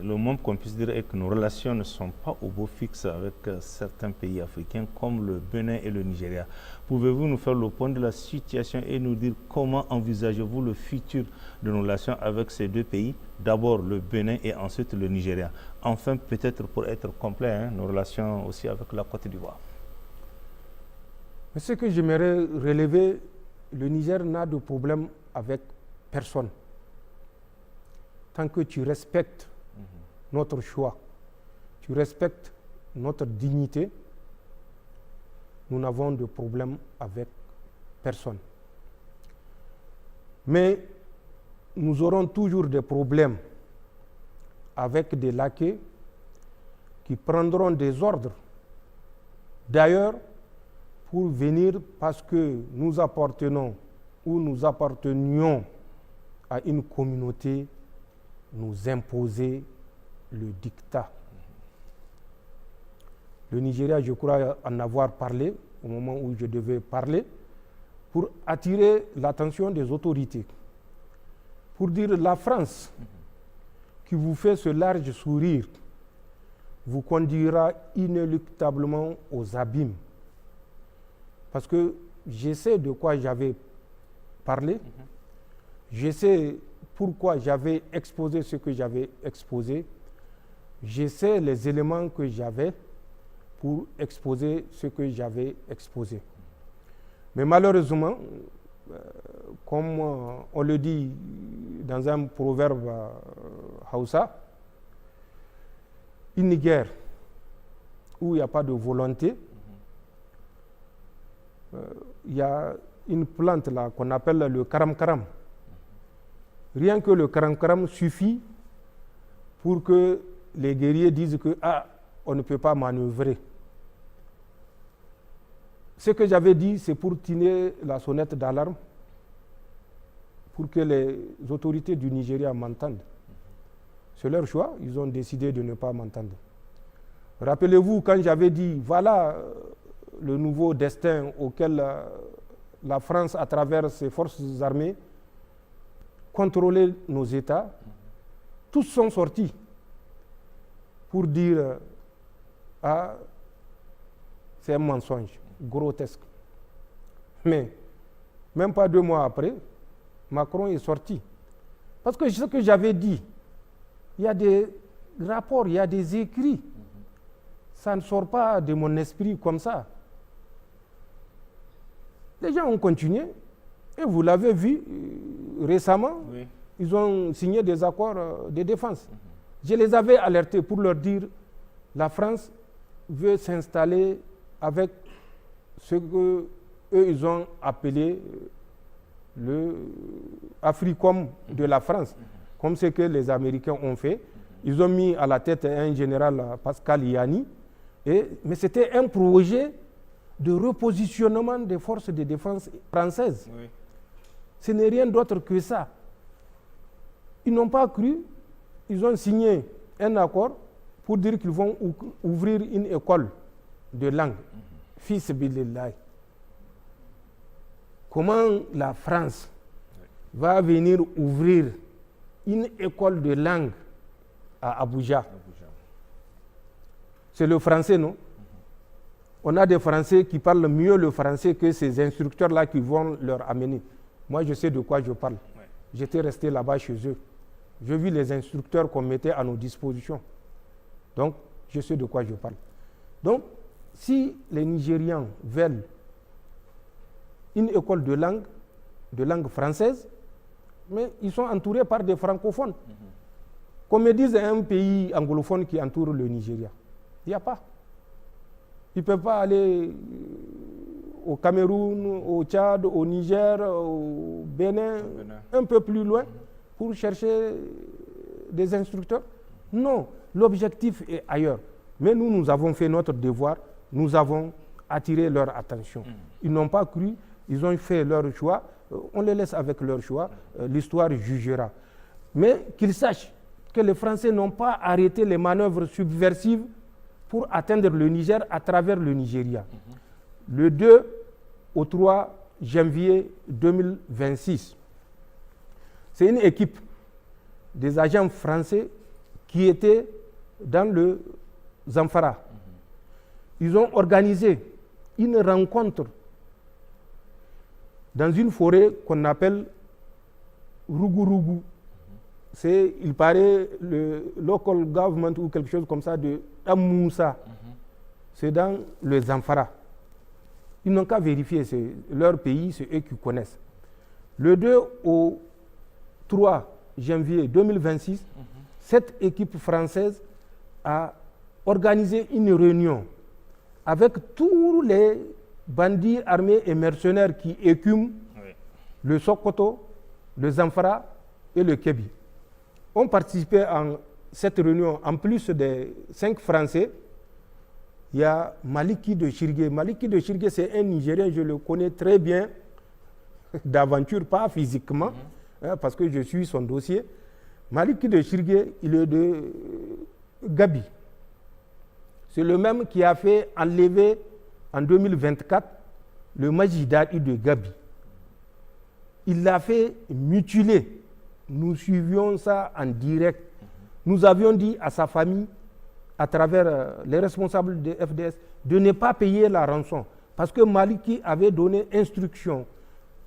Le moins qu'on puisse dire est que nos relations ne sont pas au beau fixe avec certains pays africains comme le Bénin et le Nigeria. Pouvez-vous nous faire le point de la situation et nous dire comment envisagez-vous le futur de nos relations avec ces deux pays? D'abord le Bénin et ensuite le Nigeria. Enfin, peut-être pour être complet, nos relations aussi avec la Côte d'Ivoire. Mais ce que j'aimerais relever, le Niger n'a de problème avec personne. Tant que tu respectes notre choix, tu respectes notre dignité, nous n'avons de problème avec personne. Mais nous aurons toujours des problèmes avec des laquais qui prendront des ordres d'ailleurs pour venir parce que nous appartenons ou nous appartenions à une communauté, nous imposer le dictat. Le Nigeria, je crois en avoir parlé au moment où je devais parler, pour attirer l'attention des autorités, pour dire la France qui vous fait ce large sourire vous conduira inéluctablement aux abîmes. Parce que je sais de quoi j'avais parlé, je sais pourquoi j'avais exposé ce que j'avais exposé, je sais les éléments que j'avais pour exposer ce que j'avais exposé. Mais malheureusement, comme on le dit dans un proverbe Hausa, une guerre où il n'y a pas de volonté, il y a une plante là qu'on appelle le karam-karam. Rien que le karam-karam suffit pour que les guerriers disent que on ne peut pas manœuvrer. Ce que j'avais dit, c'est pour tirer la sonnette d'alarme, pour que les autorités du Nigeria m'entendent. C'est leur choix, ils ont décidé de ne pas m'entendre. Rappelez-vous quand j'avais dit, voilà le nouveau destin auquel la France, à travers ses forces armées, contrôlait nos États, tous sont sortis pour dire c'est un mensonge grotesque. Mais même pas 2 mois après, Macron est sorti. Parce que ce que j'avais dit, il y a des rapports, il y a des écrits. Ça ne sort pas de mon esprit comme ça. Les gens ont continué, et vous l'avez vu récemment, oui. Ils ont signé des accords de défense. Je les avais alertés pour leur dire la France veut s'installer avec ce qu'eux ils ont appelé le Africom de la France, comme ce que les Américains ont fait. Ils ont mis à la tête un général Pascal Yanni, mais c'était un projet de repositionnement des forces de défense françaises. Oui. Ce n'est rien d'autre que ça. Ils n'ont pas cru, ils ont signé un accord pour dire qu'ils vont ouvrir une école de langue. Fils billahi. Comment la France va venir ouvrir une école de langue à Abuja? C'est le français, non? On a des Français qui parlent mieux le français que ces instructeurs-là qui vont leur amener. Moi, je sais de quoi je parle. Ouais. J'étais resté là-bas chez eux. Je vis les instructeurs qu'on mettait à nos dispositions. Donc, je sais de quoi je parle. Donc, si les Nigérians veulent une école de langue française, mais ils sont entourés par des francophones. Qu'on me dise un pays anglophone qui entoure le Nigeria. Il n'y a pas. Ils ne peuvent pas aller au Cameroun, au Tchad, au Niger, au Bénin, un peu plus loin, pour chercher des instructeurs. Non, l'objectif est ailleurs. Mais nous avons fait notre devoir, nous avons attiré leur attention. Ils n'ont pas cru, ils ont fait leur choix, on les laisse avec leur choix, l'histoire jugera. Mais qu'ils sachent que les Français n'ont pas arrêté les manœuvres subversives pour atteindre le Niger à travers le Nigeria. Le 2 au 3 janvier 2026, c'est une équipe des agents français qui qui étaient dans le Zamfara. Ils ont organisé une rencontre dans une forêt qu'on appelle Rugu. C'est, il paraît, le local government ou quelque chose comme ça de Amoussa. C'est dans le Zamfara. Ils n'ont qu'à vérifier, c'est leur pays, c'est eux qui connaissent. Le 2 au 3 janvier 2026, cette équipe française a organisé une réunion avec tous les bandits armés et mercenaires qui écument le Sokoto, le Zamfara et le Kébi. Ont participé à cette réunion, en plus des 5 Français, il y a Maliki de Chirgué. Maliki de Chirgué, c'est un Nigérien, je le connais très bien, d'aventure, pas physiquement, parce que je suis son dossier. Maliki de Chirgué, il est de Gabi. C'est le même qui a fait enlever en 2024 le Majidadi de Gabi. Il l'a fait mutiler. Nous suivions ça en direct. Nous avions dit à sa famille, à travers les responsables de FDS, de ne pas payer la rançon. Parce que Maliki avait donné instruction.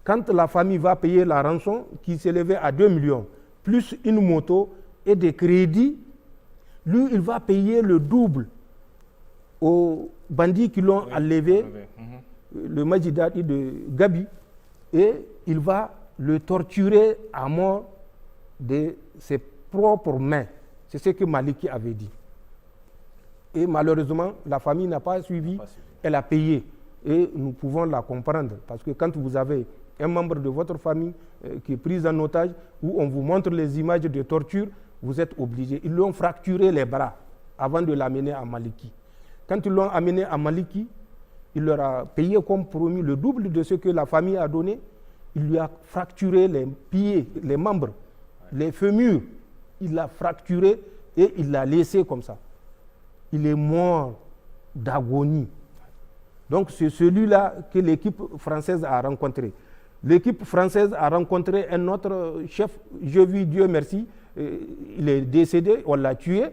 Quand la famille va payer la rançon, qui s'élevait à 2 millions, plus une moto et des crédits, lui, il va payer le double aux bandits qui l'ont enlevé, le Majidadi de Gabi, et il va le torturer à mort de ses propres mains. C'est ce que Maliki avait dit. Et malheureusement, la famille n'a pas suivi, elle a payé. Et nous pouvons la comprendre, parce que quand vous avez un membre de votre famille qui est pris en otage, où on vous montre les images de torture, vous êtes obligé. Ils lui ont fracturé les bras avant de l'amener à Maliki. Quand ils l'ont amené à Maliki, il leur a payé comme promis le double de ce que la famille a donné. Il lui a fracturé les pieds, les membres, les fémurs. Il l'a fracturé et il l'a laissé comme ça. Il est mort d'agonie. Donc c'est celui-là que l'équipe française a rencontré. L'équipe française a rencontré un autre chef, je vis Dieu merci, il est décédé, on l'a tué,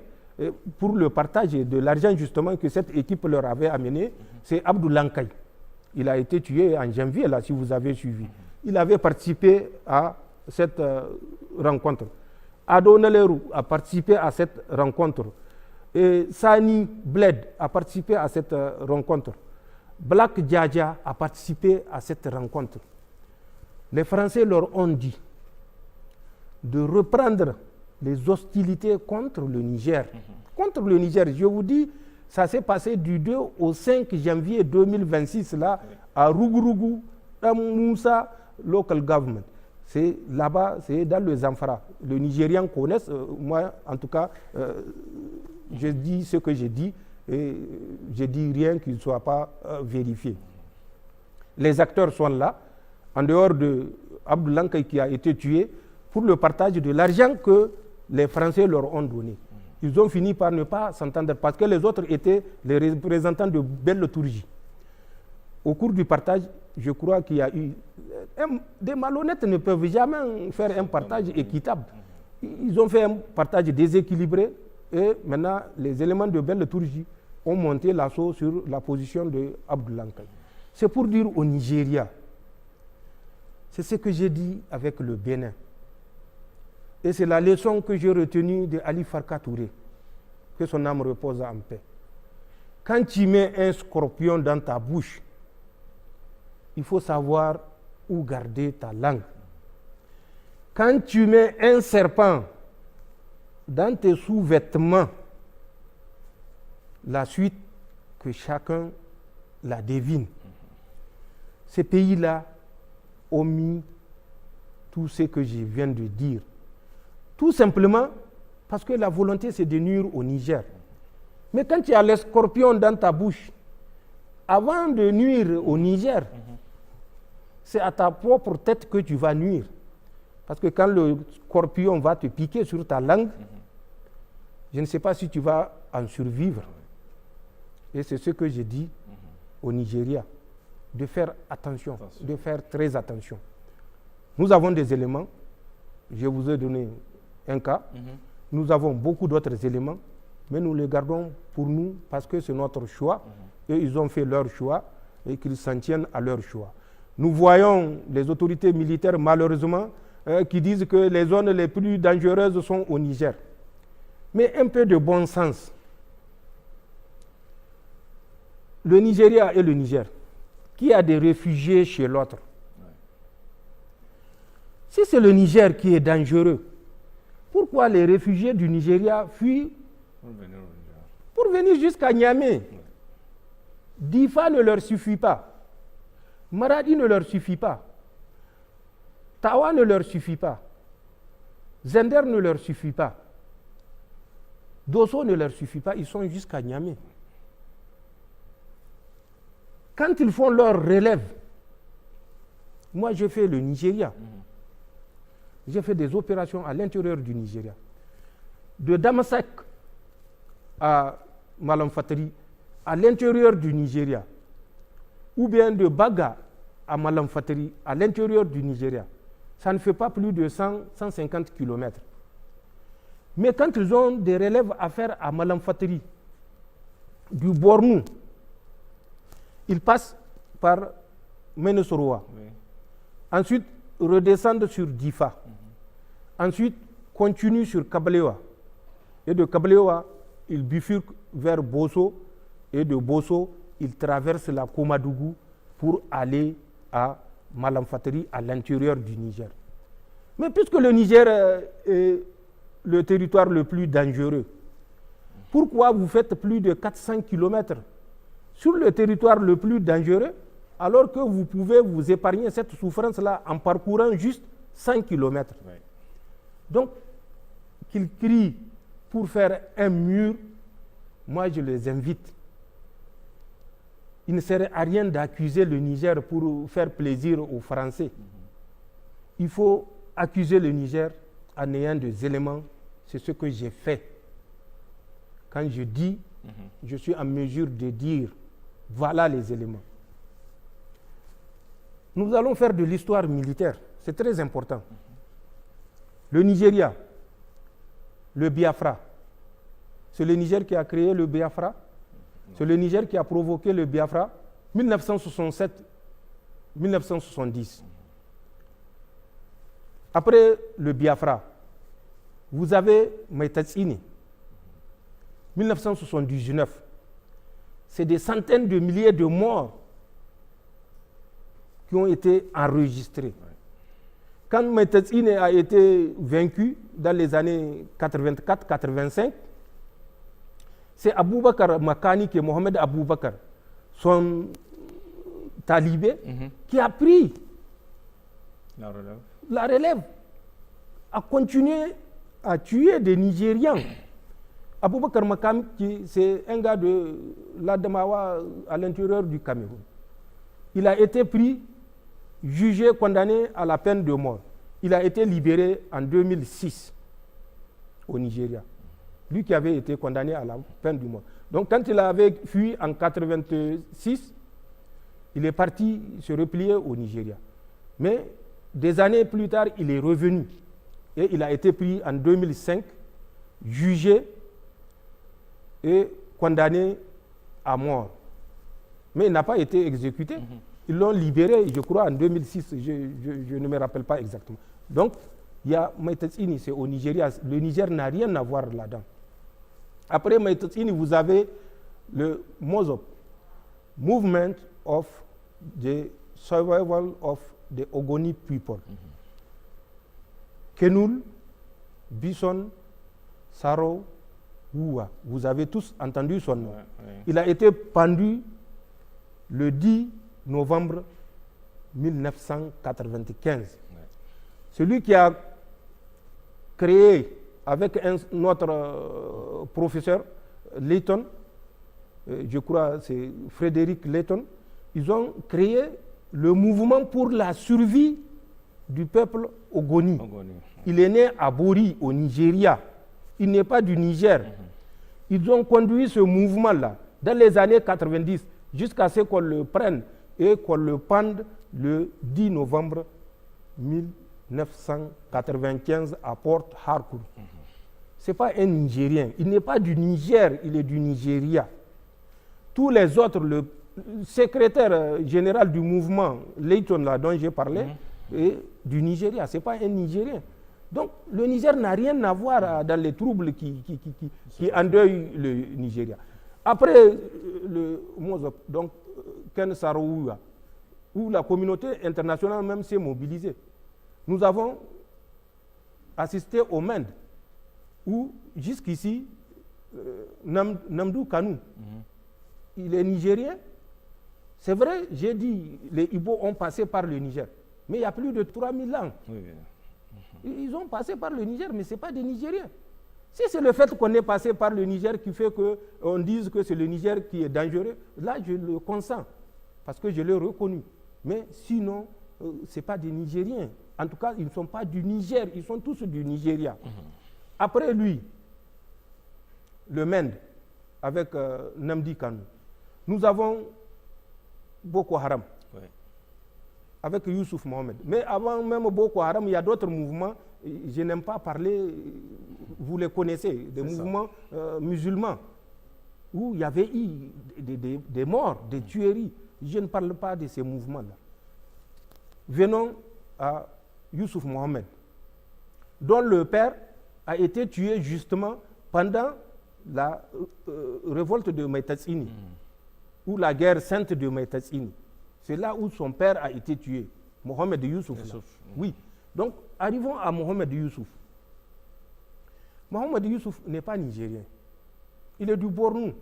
pour le partage de l'argent justement que cette équipe leur avait amené, c'est Abdou Lankaï. Il a été tué en janvier, là, si vous avez suivi. Il avait participé à cette rencontre. Ado Naleru a participé à cette rencontre. Et Sani Bled a participé à cette rencontre. Black Djadja a participé à cette rencontre. Les Français leur ont dit de reprendre les hostilités contre le Niger. Contre le Niger, je vous dis, ça s'est passé du 2 au 5 janvier 2026, là, à Rugurugu, à Moussa, local government. C'est là-bas, c'est dans le Zamfara. Les Nigériens connaissent, moi en tout cas, je dis ce que j'ai dit, et je dis rien qui ne soit pas vérifié. Les acteurs sont là, en dehors de Abdou Lankaï qui a été tué, pour le partage de l'argent que les Français leur ont donné. Ils ont fini par ne pas s'entendre parce que les autres étaient les représentants de Bello Tourji. Au cours du partage, je crois qu'il y a eu... Des malhonnêtes ne peuvent jamais faire un partage équitable. Ils ont fait un partage déséquilibré et maintenant les éléments de Bello Tourji ont monté l'assaut sur la position de Abdou Lankaï. C'est pour dire au Nigeria, c'est ce que j'ai dit avec le Bénin. Et c'est la leçon que j'ai retenue de Ali Farka Touré, que son âme repose en paix. Quand tu mets un scorpion dans ta bouche, il faut savoir où garder ta langue. Quand tu mets un serpent dans tes sous-vêtements, la suite, que chacun la devine. Ces pays-là ont mis tout ce que je viens de dire. Tout simplement parce que la volonté, c'est de nuire au Niger. Mais quand tu as le scorpion dans ta bouche, avant de nuire au Niger, c'est à ta propre tête que tu vas nuire. Parce que quand le scorpion va te piquer sur ta langue, je ne sais pas si tu vas en survivre. Et c'est ce que j'ai dit au Nigeria, de faire attention, de faire très attention. Nous avons des éléments, je vous ai donné un cas, Nous avons beaucoup d'autres éléments, mais nous les gardons pour nous parce que c'est notre choix. Et ils ont fait leur choix et qu'ils s'en tiennent à leur choix. Nous voyons les autorités militaires, malheureusement, qui disent que les zones les plus dangereuses sont au Niger. Mais un peu de bon sens. Le Nigeria et le Niger, qui a des réfugiés chez l'autre. Si c'est le Niger qui est dangereux, pourquoi les réfugiés du Nigeria fuient pour venir jusqu'à Niamey? Difa ne leur suffit pas. Maradi ne leur suffit pas. Tawa ne leur suffit pas. Zender ne leur suffit pas. Dosso ne leur suffit pas. Ils sont jusqu'à Niamey. Quand ils font leur relève, moi j'ai fait le Nigeria. J'ai fait des opérations à l'intérieur du Nigeria. De Damasak à Malamfatari, à l'intérieur du Nigeria, ou bien de Baga à Malamfatari, à l'intérieur du Nigeria, ça ne fait pas plus de 100-150 km. Mais quand ils ont des relèves à faire à Malamfatari, du Bornou, ils passent par Menesoroa. Oui. Ensuite, redescendent sur Difa. Ensuite, continuent sur Kabalewa. Et de Kabalewa, ils bifurquent vers Bosso. Et de Bosso, ils traversent la Komadougou pour aller à Malamfatari, à l'intérieur du Niger. Mais puisque le Niger est le territoire le plus dangereux, pourquoi vous faites plus de 400 km sur le territoire le plus dangereux, alors que vous pouvez vous épargner cette souffrance-là en parcourant juste 100 km. Oui. Donc, qu'ils crient pour faire un mur, moi je les invite. Il ne serait à rien d'accuser le Niger pour faire plaisir aux Français. Il faut accuser le Niger en ayant des éléments. C'est ce que j'ai fait. Quand je dis, je suis en mesure de dire, voilà les éléments. Nous allons faire de l'histoire militaire. C'est très important. Le Nigeria, le Biafra. C'est le Niger qui a créé le Biafra. C'est le Niger qui a provoqué le Biafra. 1967-1970. Après le Biafra, vous avez Maïtatsini. 1979. C'est des centaines de milliers de morts qui ont été enregistrés. Quand Maïtatsine a été vaincu dans les années 84-85, c'est Aboubakar Makani et Mohamed Aboubakar, son talibé, qui a pris la relève, a continué à tuer des Nigérians. Aboubakar Makani, c'est un gars de l'Adamawa à l'intérieur du Cameroun. Il a été pris, jugé, condamné à la peine de mort. Il a été libéré en 2006 au Nigeria. Lui qui avait été condamné à la peine de mort. Donc quand il avait fui en 1986, il est parti se replier au Nigeria. Mais des années plus tard, il est revenu. Et il a été pris en 2005, jugé et condamné à mort. Mais il n'a pas été exécuté. Ils l'ont libéré, je crois, en 2006. Je ne me rappelle pas exactement. Donc, il y a Maïtatsini, c'est au Nigeria. Le Niger n'a rien à voir là-dedans. Après Maïtatsini, vous avez le MOSOP, Movement of the Survival of the Ogoni People. Kenoul, Bison, Saro, Oua. Vous avez tous entendu son nom. Il a été pendu le 10 novembre 1995. Celui qui a créé avec notre professeur Layton, je crois c'est Frédéric Layton, ils ont créé le mouvement pour la survie du peuple Ogoni. Il est né à Bori, au Nigeria. Il n'est pas du Niger. Ils ont conduit ce mouvement-là dans les années 90 jusqu'à ce qu'on le prenne et qu'on le pende le 10 novembre 1995 à Port Harcourt. ce n'est pas un Nigérien. Il n'est pas du Niger, il est du Nigeria. Tous les autres, le secrétaire général du mouvement, Leighton, là, dont j'ai parlé, est du Nigeria. Ce n'est pas un Nigérien. Donc, le Niger n'a rien à voir dans les troubles qui endeuillent le Nigeria. Après le Mozop, donc Ken Saro-Wiwa, où la communauté internationale même s'est mobilisée, nous avons assisté au Mende, où jusqu'ici, Namdou Kanou, il est nigérien. C'est vrai, j'ai dit, les Ibo ont passé par le Niger, mais il y a plus de 3000 ans. Oui. Ils ont passé par le Niger, mais ce n'est pas des Nigériens. Si c'est le fait qu'on est passé par le Niger qui fait qu'on dise que c'est le Niger qui est dangereux, là je le consens, parce que je l'ai reconnu. Mais sinon, ce n'est pas des Nigériens. En tout cas, ils ne sont pas du Niger, ils sont tous du Nigeria. Après lui, le Mende, avec Namdi Kanou, nous avons Boko Haram, avec Youssouf Mohamed. Mais avant même Boko Haram, il y a d'autres mouvements, je n'aime pas parler, vous les connaissez, des mouvements musulmans, où il y avait eu des morts, des tueries. Je ne parle pas de ces mouvements-là. Venons à Youssouf Mohamed, dont le père a été tué justement pendant la révolte de Maïtatsini, ou la guerre sainte de Maïtatsini. C'est là où son père a été tué, Mohamed Youssouf. Oui. Donc, arrivons à Mohamed Youssouf. Mohamed Youssouf n'est pas nigérien. Il est du Bornou.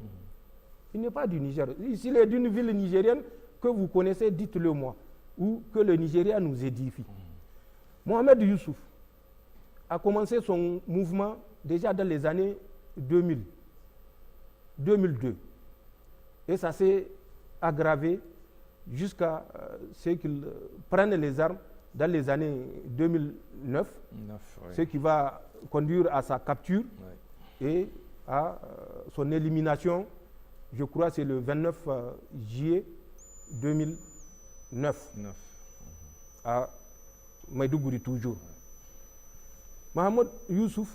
Il n'est pas du Niger. S'il est d'une ville nigérienne que vous connaissez, dites-le moi, ou que le Nigeria nous édifie. Mohamed Youssouf a commencé son mouvement déjà dans les années 2000, 2002. Et ça s'est aggravé jusqu'à ce qu'il prenne les armes dans les années 2009, ce qui va conduire à sa capture et à son élimination, je crois c'est le 29 juillet 2009, à Maïdougouri toujours. Mohamed Youssouf,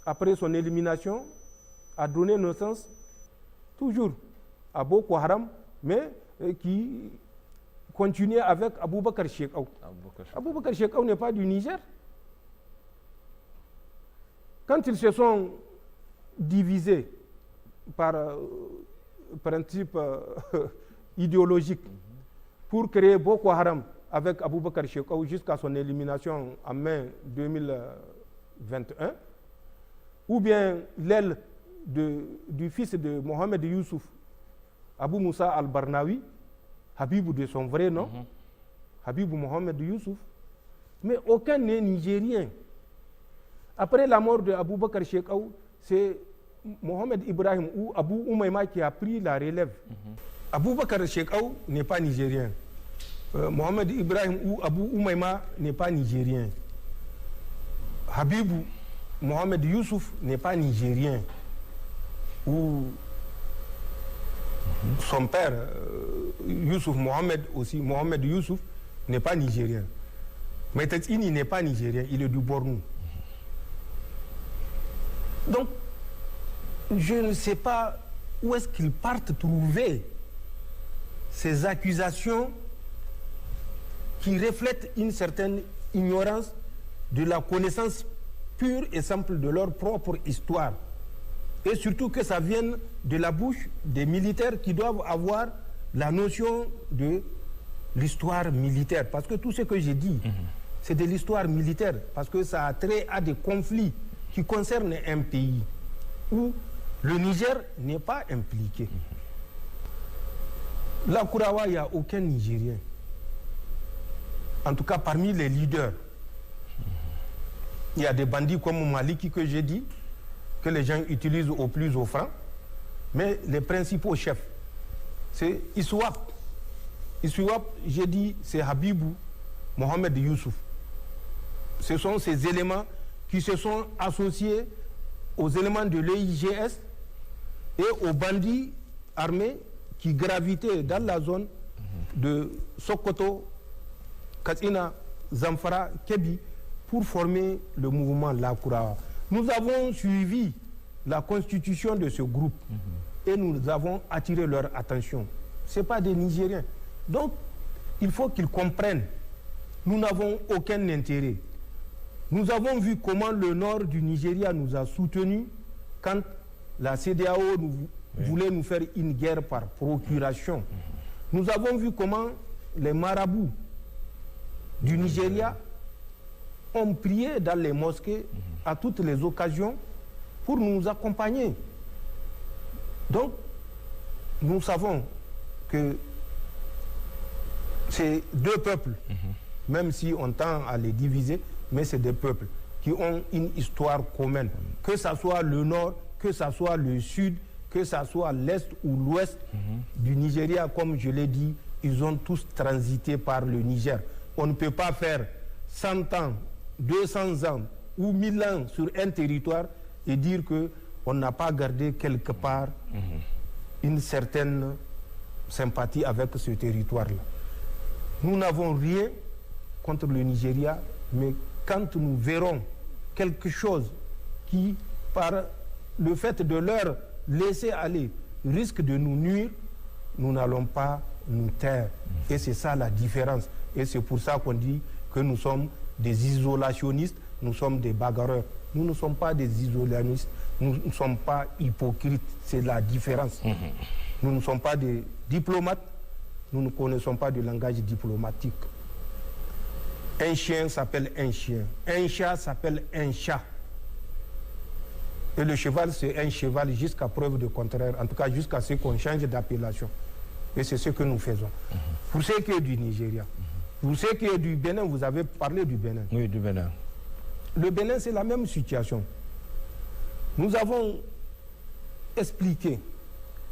après son élimination, a donné naissance toujours à Boko Haram, mais qui continuait avec Aboubakar Shekau. Aboubakar Shekau n'est pas du Niger. Quand ils se sont divisés par principe idéologique pour créer Boko Haram avec Aboubakar Shekau jusqu'à son élimination en mai 2021, ou bien l'aile du fils de Mohamed Youssouf, Abou Moussa al-Barnawi, Habibou de son vrai nom, Habibou Mohamed Youssouf, mais aucun n'est nigérien. Après la mort de Aboubakar Shekau, c'est Mohamed Ibrahim ou Abou Oumaima qui a pris la relève. Aboubakar Shekau n'est pas nigérien. Mohamed Ibrahim ou Abou Oumaima n'est pas nigérien. Habibou Mohamed Youssouf n'est pas nigérien. Ou son père, Youssouf Mohamed aussi, Mohamed Youssouf, n'est pas nigérien. Maïtatsini n'est pas nigérien, il est du Bornou. Donc, je ne sais pas où est-ce qu'ils partent trouver ces accusations qui reflètent une certaine ignorance de la connaissance pure et simple de leur propre histoire. Et surtout que ça vienne de la bouche des militaires qui doivent avoir la notion de l'histoire militaire. Parce que tout ce que j'ai dit, c'est de l'histoire militaire. Parce que ça a trait à des conflits qui concernent un pays où le Niger n'est pas impliqué. Là, Kourawa, il n'y a aucun Nigérien. En tout cas, parmi les leaders, il y a des bandits comme Maliki que j'ai dit, que les gens utilisent au plus offrant, mais les principaux chefs, c'est Iswap. Iswap, j'ai dit, c'est Habibou Mohamed Youssouf. Ce sont ces éléments qui se sont associés aux éléments de l'EIGS et aux bandits armés qui gravitaient dans la zone de Sokoto, Katsina, Zamfara, Kebi, pour former le mouvement Lakourawa. Nous avons suivi la constitution de ce groupe et nous avons attiré leur attention. Ce n'est pas des Nigériens. Donc, il faut qu'ils comprennent. Nous n'avons aucun intérêt. Nous avons vu comment le nord du Nigeria nous a soutenus quand la CEDEAO voulait nous faire une guerre par procuration. Nous avons vu comment les marabouts du Nigeria ont prié dans les mosquées à toutes les occasions pour nous accompagner. Donc, nous savons que ces deux peuples, même si on tend à les diviser, mais c'est des peuples qui ont une histoire commune. Que ce soit le nord, que ce soit le sud, que ce soit l'est ou l'ouest du Nigeria, comme je l'ai dit, ils ont tous transité par le Niger. On ne peut pas faire 100 ans, 200 ans ou 1000 ans sur un territoire et dire qu'on n'a pas gardé quelque part une certaine sympathie avec ce territoire-là. Nous n'avons rien contre le Nigeria, mais quand nous verrons quelque chose qui, par le fait de leur laisser aller, risque de nous nuire, nous n'allons pas nous taire. Et c'est ça la différence. Et c'est pour ça qu'on dit que nous sommes des isolationnistes, nous sommes des bagarreurs. Nous ne sommes pas des isolationnistes, nous ne sommes pas hypocrites. C'est la différence. Nous ne sommes pas des diplomates, nous ne connaissons pas de langage diplomatique. Un chien s'appelle un chien, un chat s'appelle un chat. Et le cheval, c'est un cheval jusqu'à preuve de contraire, en tout cas jusqu'à ce qu'on change d'appellation. Et c'est ce que nous faisons. Pour ce qui est du Nigeria, pour ce qui est du Bénin, vous avez parlé du Bénin. Oui, du Bénin. Le Bénin, c'est la même situation. Nous avons expliqué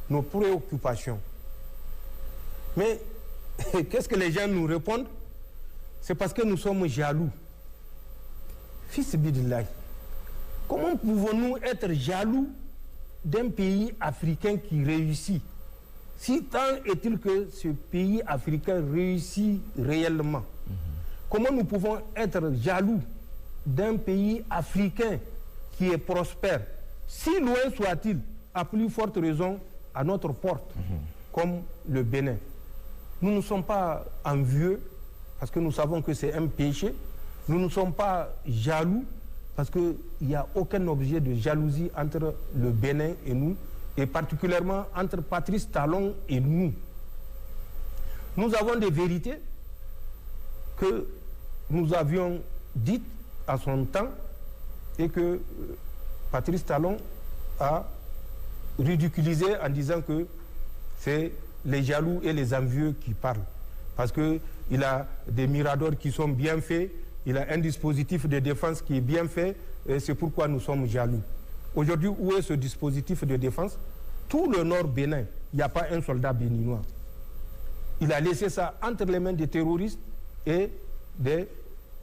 nos préoccupations. Mais qu'est-ce que les gens nous répondent? C'est parce que nous sommes jaloux. Fils bidillahi, comment pouvons-nous être jaloux d'un pays africain qui réussit? Si tant est-il que ce pays africain réussit réellement, comment nous pouvons être jaloux d'un pays africain qui est prospère, si loin soit-il, à plus forte raison, à notre porte, comme le Bénin? Nous ne sommes pas envieux, parce que nous savons que c'est un péché. Nous ne sommes pas jaloux, parce qu'il n'y a aucun objet de jalousie entre le Bénin et nous, et particulièrement entre Patrice Talon et nous. Nous avons des vérités que nous avions dites à son temps et que Patrice Talon a ridiculisé en disant que c'est les jaloux et les envieux qui parlent. Parce qu'il a des miradors qui sont bien faits, il a un dispositif de défense qui est bien fait, et c'est pourquoi nous sommes jaloux. Aujourd'hui, où est ce dispositif de défense? Tout le nord Bénin, il n'y a pas un soldat béninois. Il a laissé ça entre les mains des terroristes et des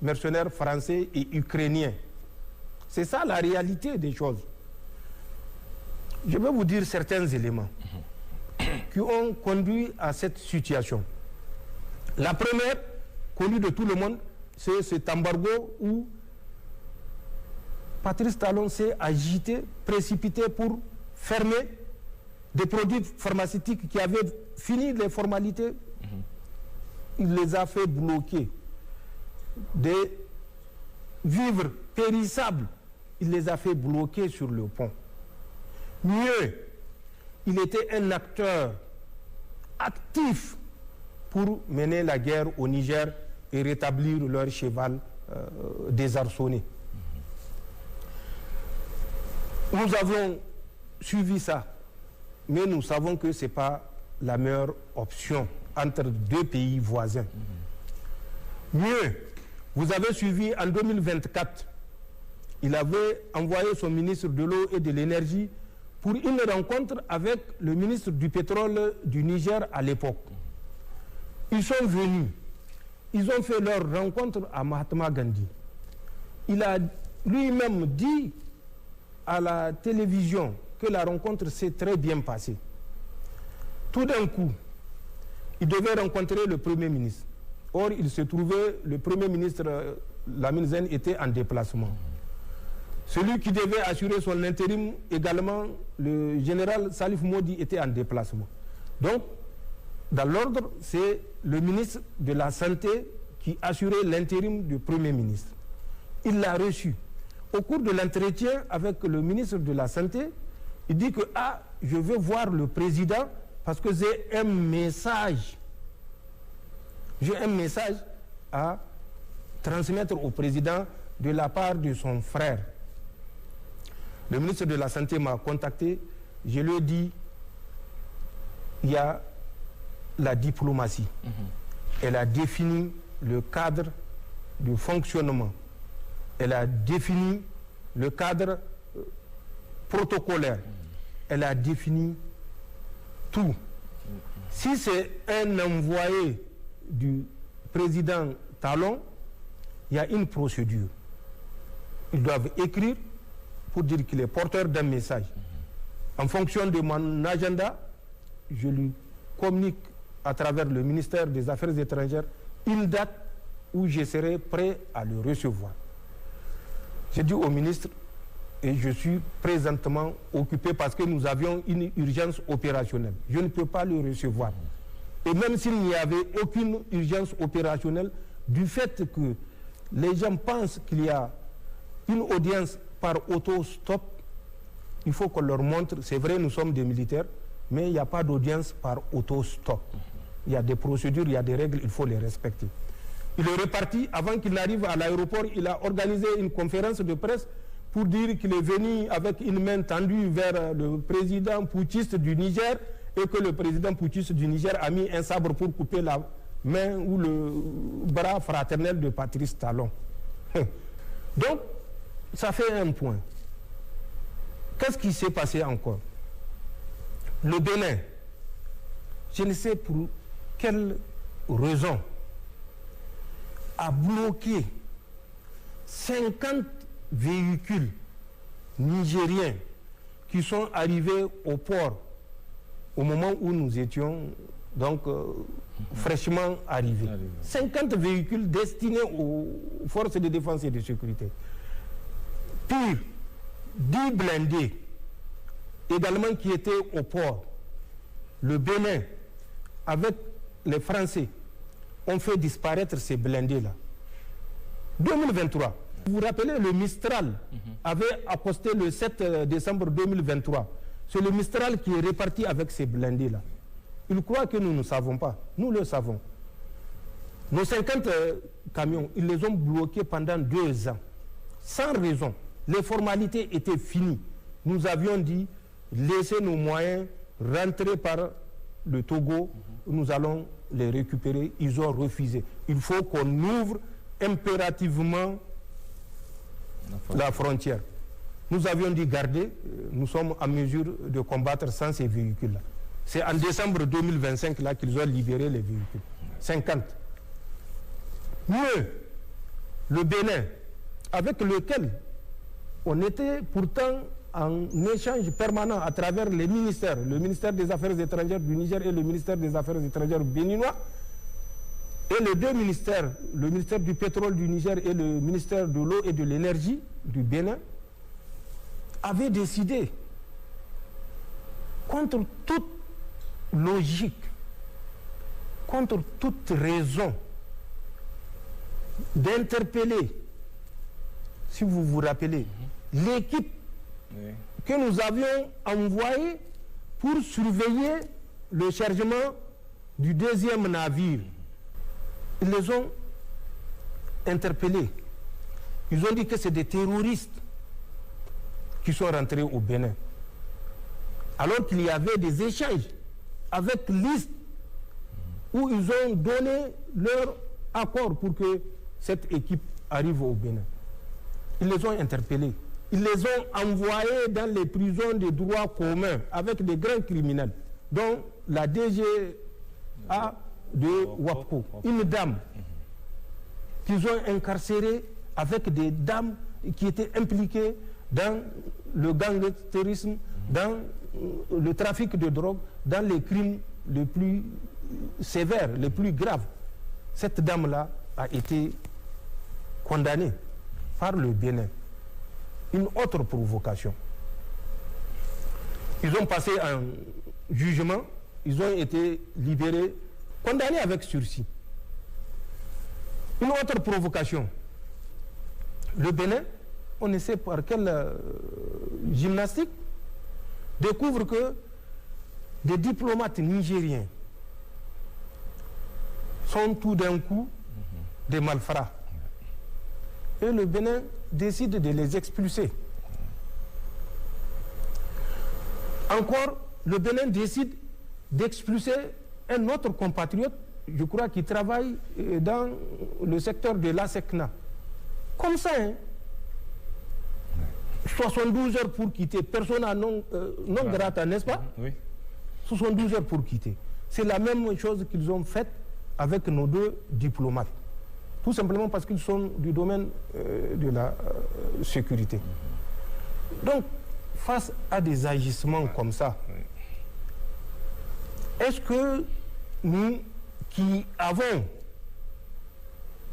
mercenaires français et ukrainiens. C'est ça la réalité des choses. Je vais vous dire certains éléments qui ont conduit à cette situation. La première, connue de tout le monde, c'est cet embargo où Patrice Talon s'est agité, précipité pour fermer des produits pharmaceutiques qui avaient fini les formalités. Il les a fait bloquer. Des vivres périssables, il les a fait bloquer sur le pont. Mieux, il était un acteur actif pour mener la guerre au Niger et rétablir leur cheval désarçonné. Nous avons suivi ça, mais nous savons que ce n'est pas la meilleure option entre deux pays voisins. Mieux, vous avez suivi en 2024, il avait envoyé son ministre de l'eau et de l'énergie pour une rencontre avec le ministre du pétrole du Niger à l'époque. Ils sont venus, ils ont fait leur rencontre à Mahatma Gandhi. Il a lui-même dit à la télévision que la rencontre s'est très bien passée. Tout d'un coup, il devait rencontrer le Premier ministre. Or, il se trouvait, le Premier ministre, Lamine Zen, était en déplacement. Celui qui devait assurer son intérim également, le général Salif Modi, était en déplacement. Donc, dans l'ordre, c'est le ministre de la Santé qui assurait l'intérim du Premier ministre. Il l'a reçu. Au cours de l'entretien avec le ministre de la Santé, il dit que je veux voir le président parce que j'ai un message. J'ai un message à transmettre au président de la part de son frère. Le ministre de la Santé m'a contacté. Je lui ai dit, il y a la diplomatie. Elle a défini le cadre de fonctionnement. Elle a défini le cadre protocolaire. Elle a défini tout. Si c'est un envoyé du président Talon, il y a une procédure. Ils doivent écrire pour dire qu'il est porteur d'un message. En fonction de mon agenda, je lui communique à travers le ministère des Affaires étrangères une date où je serai prêt à le recevoir. J'ai dit au ministre, et je suis présentement occupé parce que nous avions une urgence opérationnelle. Je ne peux pas le recevoir. Et même s'il n'y avait aucune urgence opérationnelle, du fait que les gens pensent qu'il y a une audience par auto-stop, il faut qu'on leur montre, c'est vrai, nous sommes des militaires, mais il n'y a pas d'audience par auto-stop. Il y a des procédures, il y a des règles, il faut les respecter. Il est reparti, avant qu'il n'arrive à l'aéroport, il a organisé une conférence de presse pour dire qu'il est venu avec une main tendue vers le président putschiste du Niger et que le président putschiste du Niger a mis un sabre pour couper la main ou le bras fraternel de Patrice Talon. Donc, ça fait un point. Qu'est-ce qui s'est passé encore? Le Bénin, je ne sais pour quelle raison, a bloqué 50 véhicules nigériens qui sont arrivés au port au moment où nous étions donc fraîchement arrivés. 50 véhicules destinés aux forces de défense et de sécurité. Puis 10 blindés également qui étaient au port. Le Bénin, avec les Français, ont fait disparaître ces blindés-là. 2023. Vous vous rappelez, le Mistral avait accosté le 7 décembre 2023. C'est le Mistral qui est réparti avec ces blindés-là. Ils croient que nous ne savons pas. Nous le savons. Nos 50 camions, ils les ont bloqués pendant 2 ans. Sans raison. Les formalités étaient finies. Nous avions dit, laissez nos moyens rentrer par le Togo. Nous allons les récupérer. Ils ont refusé. Il faut qu'on ouvre impérativement la frontière. Nous avions dit garder, nous sommes en mesure de combattre sans ces véhicules-là. C'est en décembre 2025 là qu'ils ont libéré les véhicules. 50. Mieux, le Bénin, avec lequel on était pourtant en échange permanent à travers les ministères, le ministère des Affaires étrangères du Niger et le ministère des Affaires étrangères béninois, et les deux ministères, le ministère du pétrole du Niger et le ministère de l'eau et de l'énergie du Bénin, avaient décidé, contre toute logique, contre toute raison, d'interpeller, si vous vous rappelez, l'équipe que nous avions envoyée pour surveiller le chargement du 2e navire. Ils les ont interpellés. Ils ont dit que c'est des terroristes qui sont rentrés au Bénin. Alors qu'il y avait des échanges avec liste où ils ont donné leur accord pour que cette équipe arrive au Bénin. Ils les ont interpellés. Ils les ont envoyés dans les prisons de droit commun avec des grands criminels, dont la DGA de Wapko, une dame qu'ils ont incarcérée avec des dames qui étaient impliquées dans le gangsterisme, dans le trafic de drogue, dans les crimes les plus sévères, les plus graves. Cette dame-là a été condamnée par le Bénin. une autre provocation. Ils ont passé un jugement, ils ont été libérés, condamnés avec sursis. Une autre provocation. Le Bénin, on ne sait par quelle gymnastique, découvre que des diplomates nigériens sont tout d'un coup des malfrats. Et le Bénin décide de les expulser. Encore, le Bénin décide d'expulser un autre compatriote, je crois, qui travaille dans le secteur de l'ASECNA. Comme ça, hein. 72 heures pour quitter, persona non grata, n'est-ce pas? Oui. 72 heures pour quitter. C'est la même chose qu'ils ont faite avec nos deux diplomates. Tout simplement parce qu'ils sont du domaine de la sécurité. Donc, face à des agissements comme ça, est-ce que nous qui avons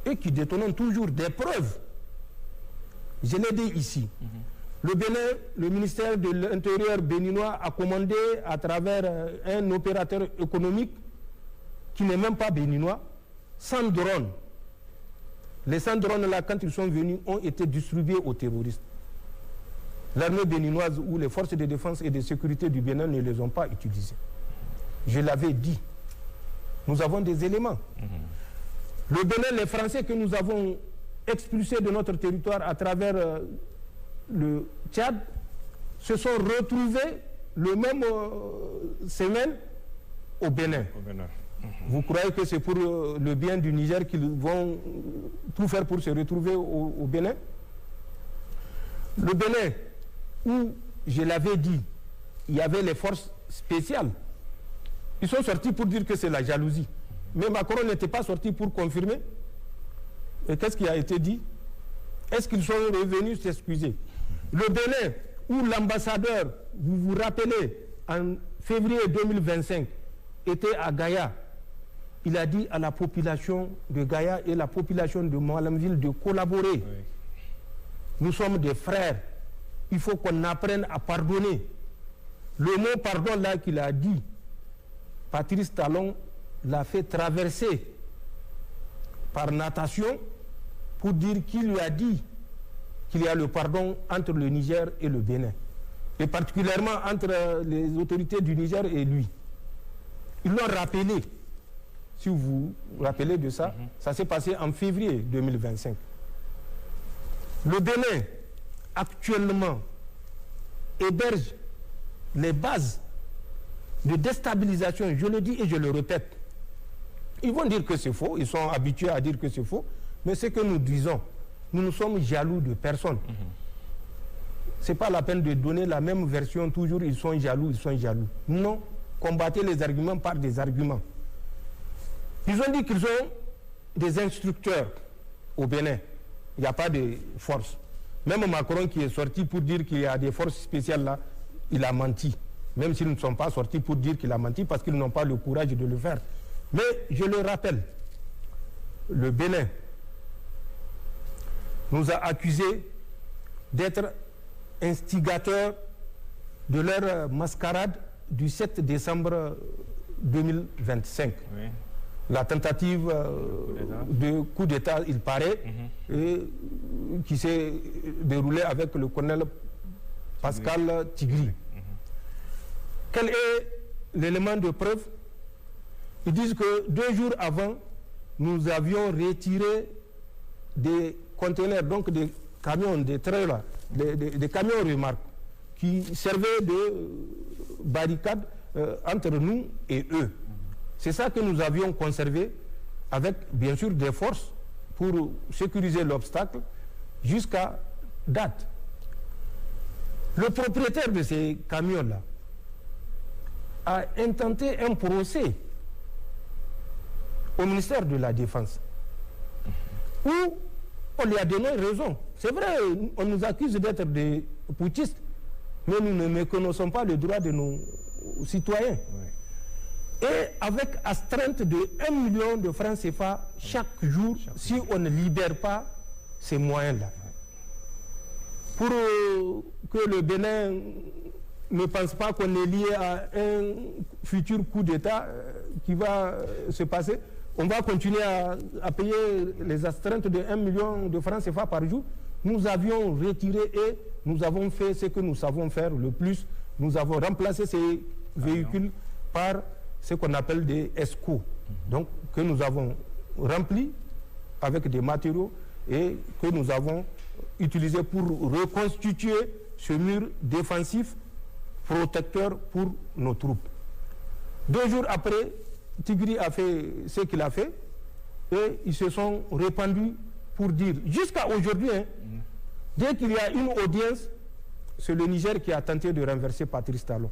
et qui détenons toujours des preuves, je l'ai dit ici, le Bénin, le ministère de l'Intérieur béninois a commandé à travers un opérateur économique qui n'est même pas béninois, 100 drones. Les 100 drones-là, quand ils sont venus, ont été distribués aux terroristes. L'armée béninoise ou les forces de défense et de sécurité du Bénin ne les ont pas utilisés. Je l'avais dit. Nous avons des éléments. Le Bénin, les Français que nous avons expulsés de notre territoire à travers le Tchad se sont retrouvés le même semaine au Bénin. Vous croyez que c'est pour le bien du Niger qu'ils vont tout faire pour se retrouver au Bénin? Le Bénin, où, je l'avais dit, il y avait les forces spéciales, ils sont sortis pour dire que c'est la jalousie. Mais Macron n'était pas sorti pour confirmer. Et qu'est-ce qui a été dit? Est-ce qu'ils sont revenus s'excuser? Le Bénin, où l'ambassadeur, vous vous rappelez, en février 2025, était à Gaïa, il a dit à la population de Gaïa et la population de Malamville de collaborer. Oui. Nous sommes des frères. Il faut qu'on apprenne à pardonner. Le mot pardon là qu'il a dit, Patrice Talon l'a fait traverser par natation pour dire qu'il lui a dit qu'il y a le pardon entre le Niger et le Bénin. Et particulièrement entre les autorités du Niger et lui. Ils l'ont rappelé. Si vous vous rappelez de ça, ça s'est passé en février 2025. Le Bénin, actuellement, héberge les bases de déstabilisation, je le dis et je le répète. Ils vont dire que c'est faux, ils sont habitués à dire que c'est faux, mais ce que nous disons, nous ne sommes jaloux de personne. Ce n'est pas la peine de donner la même version, toujours ils sont jaloux, ils sont jaloux. Non, combattez les arguments par des arguments. Ils ont dit qu'ils ont des instructeurs au Bénin. Il n'y a pas de force. Même Macron qui est sorti pour dire qu'il y a des forces spéciales là, il a menti. Même s'ils ne sont pas sortis pour dire qu'il a menti parce qu'ils n'ont pas le courage de le faire. Mais je le rappelle, le Bénin nous a accusés d'être instigateurs de leur mascarade du 7 décembre 2025. Oui. La tentative de coup d'État, il paraît, et qui s'est déroulée avec le colonel Pascal Tigri. Quel est l'élément de preuve? Ils disent que 2 jours avant, nous avions retiré des conteneurs, donc des camions, des trailers, des camions remorques, qui servaient de barricade entre nous et eux. C'est ça que nous avions conservé avec, bien sûr, des forces pour sécuriser l'obstacle jusqu'à date. Le propriétaire de ces camions-là a intenté un procès au ministère de la Défense où on lui a donné raison. C'est vrai, on nous accuse d'être des putschistes, mais nous ne méconnaissons pas le droit de nos citoyens. Oui. Et avec astreinte de 1 million de francs CFA chaque jour, si on ne libère pas ces moyens-là. pour que le Bénin ne pense pas qu'on est lié à un futur coup d'État qui va se passer, on va continuer à payer les astreintes de 1 million de francs CFA par jour. Nous avions retiré et nous avons fait ce que nous savons faire le plus. Nous avons remplacé ces véhicules par ce qu'on appelle des ESCO. Donc, que nous avons remplis avec des matériaux et que nous avons utilisés pour reconstituer ce mur défensif protecteur pour nos troupes. 2 jours après, Tigri a fait ce qu'il a fait et ils se sont répandus pour dire, jusqu'à aujourd'hui, dès qu'il y a une audience, c'est le Niger qui a tenté de renverser Patrice Talon.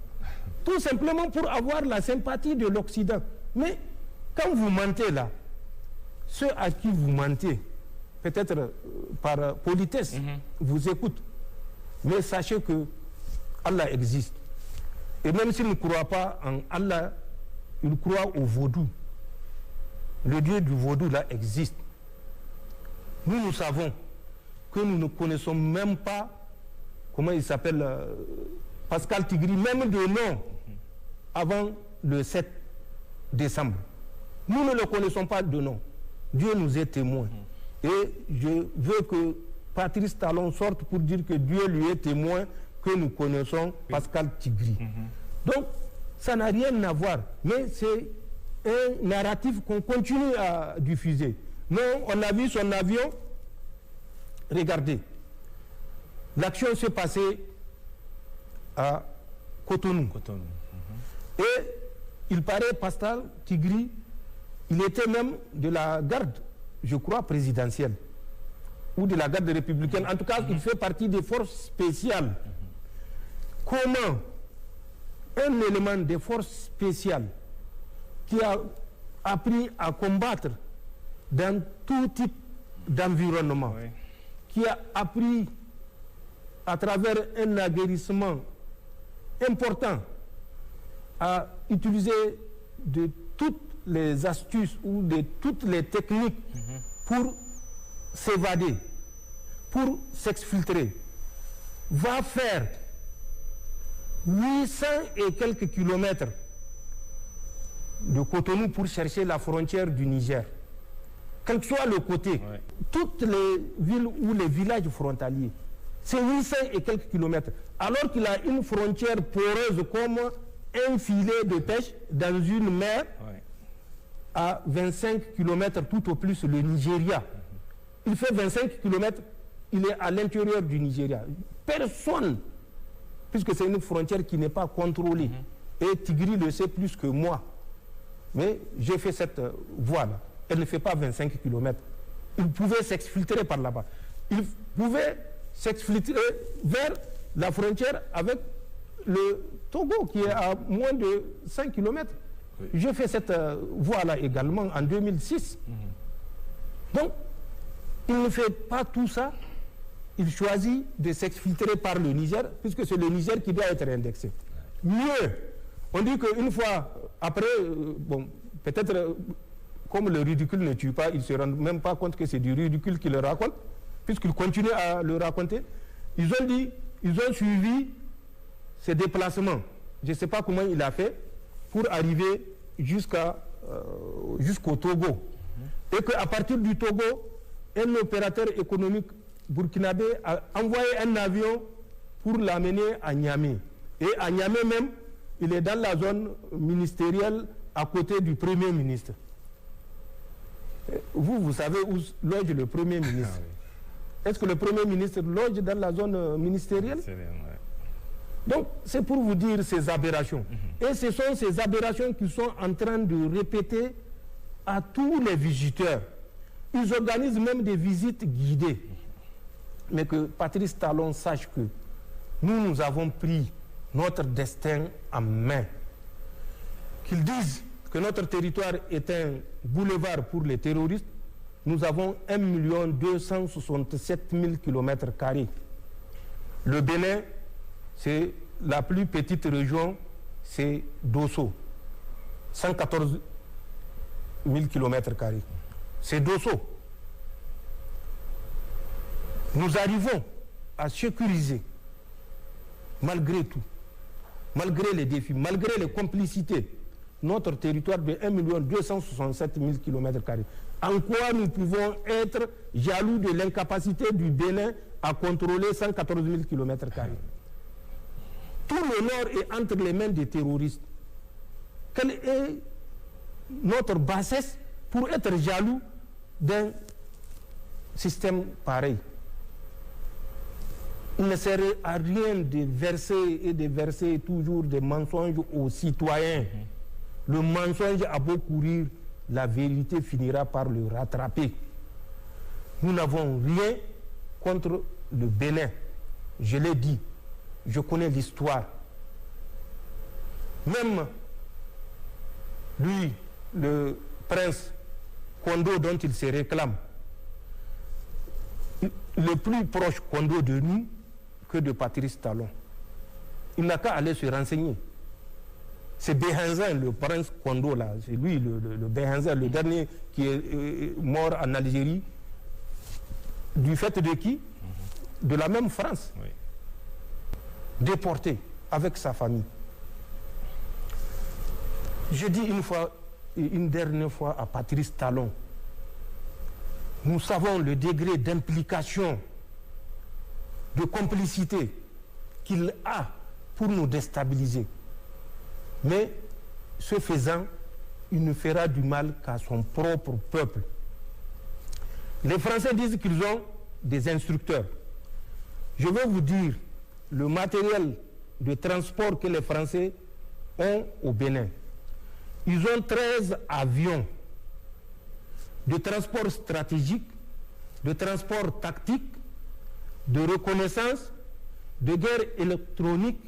Tout simplement pour avoir la sympathie de l'Occident. Mais quand vous mentez là, ceux à qui vous mentez, peut-être par politesse, vous écoutent. Mais sachez que Allah existe. Et même s'ils ne croient pas en Allah, ils croient au vaudou. Le Dieu du vaudou là existe. Nous savons que nous ne connaissons même pas, comment il s'appelle, Pascal Tigri, même de nom, avant le 7 décembre. Nous ne le connaissons pas de nom. Dieu nous est témoin. Et je veux que Patrice Talon sorte pour dire que Dieu lui est témoin que nous connaissons Pascal Tigri. Donc, ça n'a rien à voir. Mais c'est un narratif qu'on continue à diffuser. Non, on a vu son avion. Regardez. L'action s'est passée à Cotonou. Et il paraît, Pascal Tigri, il était même de la garde, je crois, présidentielle. Ou de la garde républicaine. En tout cas, il fait partie des forces spéciales. Comment un élément des forces spéciales qui a appris à combattre dans tout type d'environnement, qui a appris à travers un aguerrissement important à utiliser de toutes les astuces ou de toutes les techniques pour s'évader, pour s'exfiltrer, va faire 800 et quelques kilomètres de Cotonou pour chercher la frontière du Niger. Quel que soit le côté, toutes les villes ou les villages frontaliers, c'est 800 et quelques kilomètres. Alors qu'il a une frontière poreuse comme un filet de pêche dans une mer à 25 kilomètres tout au plus le Nigeria. Il fait 25 kilomètres, il est à l'intérieur du Nigeria. Personne, puisque c'est une frontière qui n'est pas contrôlée. Et Tigri le sait plus que moi. Mais j'ai fait cette voie-là. Elle ne fait pas 25 kilomètres. Il pouvait s'exfiltrer par là-bas. Il pouvait s'exfiltrer vers la frontière avec le Togo, qui est à moins de 5 kilomètres. J'ai fait cette voie-là également en 2006. Donc, il ne fait pas tout ça. Il choisit de s'exfiltrer par le Niger, puisque c'est le Niger qui doit être indexé. Mieux, on dit qu'une fois après, bon, peut-être comme le ridicule ne tue pas, ils ne se rendent même pas compte que c'est du ridicule qu'il raconte, puisqu'ils continuent à le raconter. Ils ont dit, ils ont suivi ses déplacements. Je ne sais pas comment il a fait pour arriver jusqu'au Togo. Et qu'à partir du Togo, un opérateur économique burkinabé a envoyé un avion pour l'amener à Niamey. Et à Niamey même, il est dans la zone ministérielle à côté du Premier ministre. Vous savez où loge le Premier ministre. Est-ce que le Premier ministre loge dans la zone ministérielle? Donc, c'est pour vous dire ces aberrations. Et ce sont ces aberrations qu'ils sont en train de répéter à tous les visiteurs. Ils organisent même des visites guidées. Mais que Patrice Talon sache que nous avons pris notre destin en main. Qu'ils disent que notre territoire est un boulevard pour les terroristes, nous avons 1 267 000 km². Le Bénin, c'est la plus petite région, c'est Dosso, 114 000 km². C'est Dosso. Nous arrivons à sécuriser, malgré tout, malgré les défis, malgré les complicités, notre territoire de 1 267 000 km². En quoi nous pouvons être jaloux de l'incapacité du Bénin à contrôler 114 000 km²? Tout le nord est entre les mains des terroristes. Quelle est notre bassesse pour être jaloux d'un système pareil? Il ne serait à rien de verser toujours des mensonges aux citoyens. Le mensonge a beau courir, la vérité finira par le rattraper. Nous n'avons rien contre le Bénin. Je l'ai dit, je connais l'histoire. Même lui, le prince Kondo dont il se réclame, le plus proche Kondo de nous que de Patrice Talon. Il n'a qu'à aller se renseigner. C'est Béhanzin, le prince Kondo, là, c'est lui, le Béhanzin, le dernier qui est mort en Algérie. Du fait de qui? De la même France. Oui. Déporté avec sa famille. Je dis une fois et une dernière fois à Patrice Talon, nous savons le degré d'implication, de complicité qu'il a pour nous déstabiliser. Mais ce faisant, il ne fera du mal qu'à son propre peuple. Les Français disent qu'ils ont des instructeurs. Je vais vous dire le matériel de transport que les Français ont au Bénin. Ils ont 13 avions de transport stratégique, de transport tactique, de reconnaissance, de guerre électronique,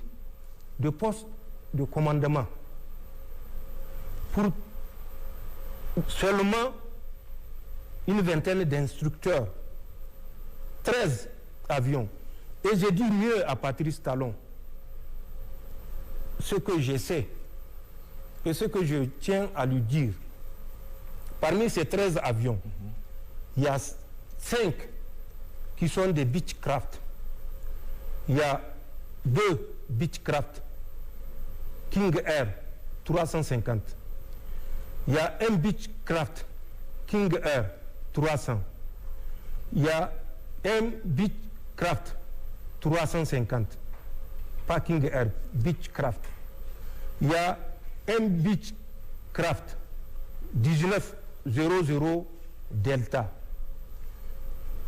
de poste de commandement. Pour seulement une vingtaine d'instructeurs, 13 avions. Et j'ai dit mieux à Patrice Talon, ce que je sais et ce que je tiens à lui dire. Parmi ces 13 avions, il y a 5 qui sont des Beechcraft. Il y a 2 Beechcraft King Air 350. Il y a un Beechcraft King Air 300. Il y a un Beechcraft 350. Pas King Air, Beechcraft. Il y a un Beechcraft 1900 Delta.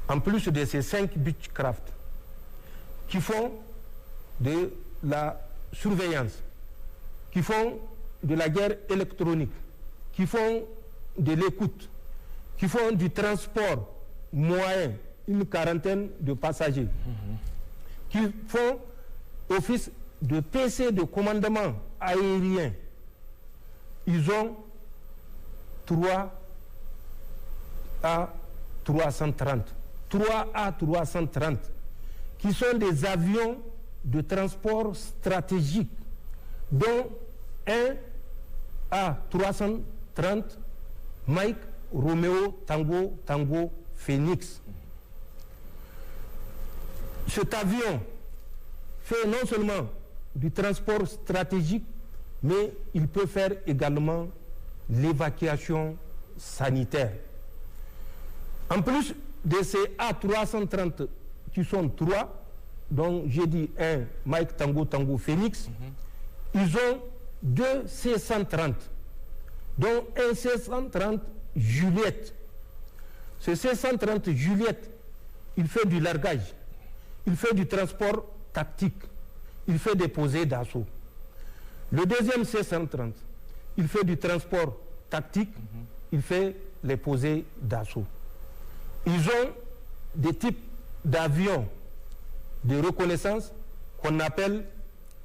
En plus de ces 5 Beechcraft qui font de la surveillance, qui font de la guerre électronique, qui font de l'écoute, qui font du transport moyen, une quarantaine de passagers, qui font office de PC de commandement aérien. Ils ont 3 A330, qui sont des avions de transport stratégique, dont un A330 Mike Romeo Tango Phoenix. Cet avion fait non seulement du transport stratégique, mais il peut faire également l'évacuation sanitaire. En plus de ces A330 qui sont 3, dont j'ai dit un Mike Tango Phoenix, ils ont 2 C-130, dont un C-130 Juliette. Ce C-130 Juliette, il fait du largage, il fait du transport tactique, il fait des posées d'assaut. Le deuxième C-130, il fait du transport tactique, il fait les posées d'assaut. Ils ont des types d'avions de reconnaissance qu'on appelle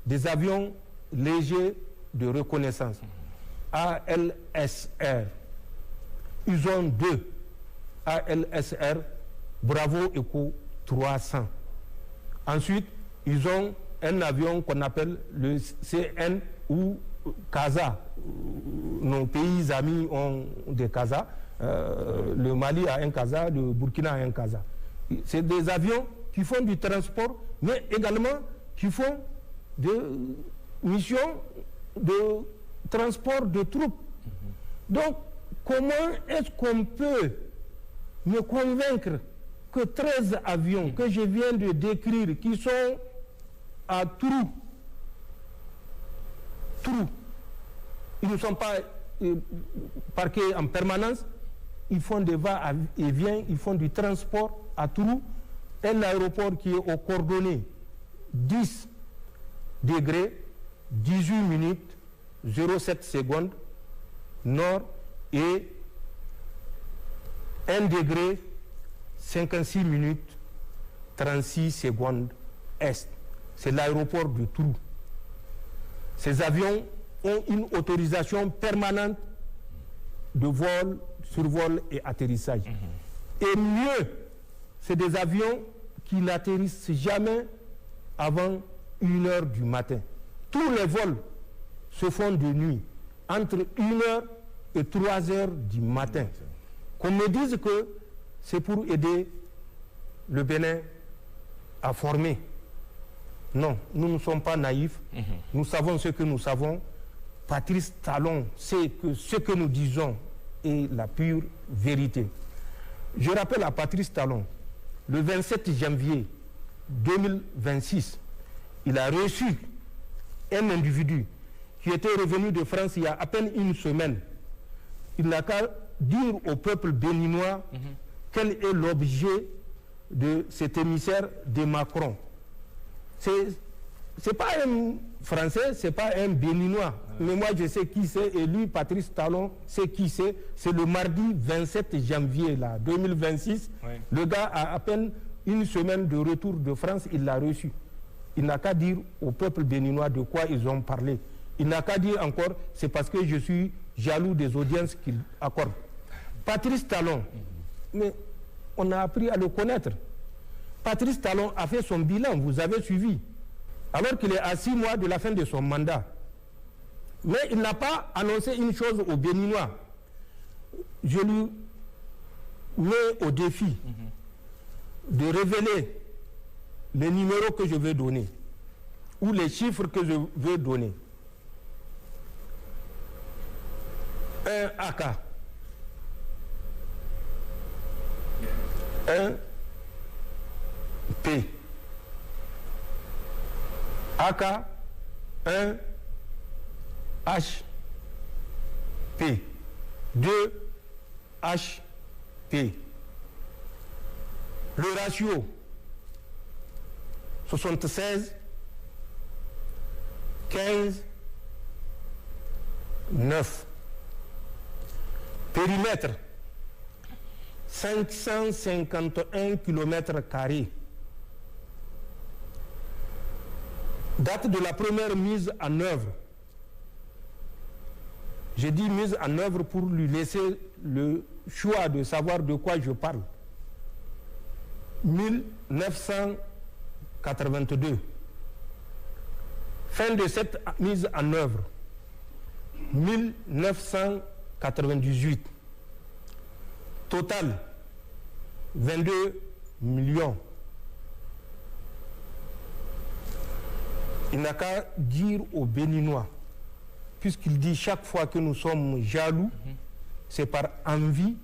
des avions légers de reconnaissance, ALSR. Ils ont 2 ALSR Bravo Echo 300. Ensuite, ils ont un avion qu'on appelle le CN ou CASA. Nos pays amis ont des CASA. Le Mali a un CASA, le Burkina a un CASA. C'est des avions qui font du transport, mais également qui font des missions de transport de troupes. Donc, comment est-ce qu'on peut me convaincre que 13 avions que je viens de décrire, qui sont à trous, ils ne sont pas parqués en permanence, ils font des va-et-vient, ils font du transport à trous, un aéroport qui est aux coordonnées 10 degrés, 18 minutes, 0,7 secondes, nord, et 1 degré, 56 minutes, 36 secondes, est. C'est l'aéroport de Trou. Ces avions ont une autorisation permanente de vol, survol et atterrissage. Et mieux, c'est des avions qui n'atterrissent jamais avant 1h du matin. Tous les vols se font de nuit, entre 1h et 3h du matin. Qu'on me dise que c'est pour aider le Bénin à former. Non, nous ne sommes pas naïfs. Nous savons ce que nous savons. Patrice Talon sait que ce que nous disons est la pure vérité. Je rappelle à Patrice Talon, le 27 janvier 2026, il a reçu un individu qui était revenu de France il y a à peine une semaine. Il n'a qu'à dire au peuple béninois quel est l'objet de cet émissaire de Macron. C'est pas un Français, c'est pas un Béninois. Mais moi, je sais qui c'est, et lui, Patrice Talon, sait qui c'est. C'est le mardi 27 janvier là, 2026. Le gars a à peine une semaine de retour de France, il l'a reçu. Il n'a qu'à dire au peuple béninois de quoi ils ont parlé. Il n'a qu'à dire encore, c'est parce que je suis jaloux des audiences qu'il accorde. Patrice Talon, mais on a appris à le connaître. Patrice Talon a fait son bilan, vous avez suivi, alors qu'il est à 6 mois de la fin de son mandat. Mais il n'a pas annoncé une chose aux Béninois. Je lui mets au défi de révéler les numéros que je vais donner ou les chiffres que je vais donner. Un AK, un P, AK, un H, P, 2 H, P. Le ratio 76, 15, 9. Périmètre 551 km². Date de la première mise en œuvre. J'ai dit mise en œuvre pour lui laisser le choix de savoir de quoi je parle. 1982. Fin de cette mise en œuvre. 1998. Total 22 millions. Il n'a qu'à dire aux Béninois, puisqu'il dit chaque fois que nous sommes jaloux, c'est par envie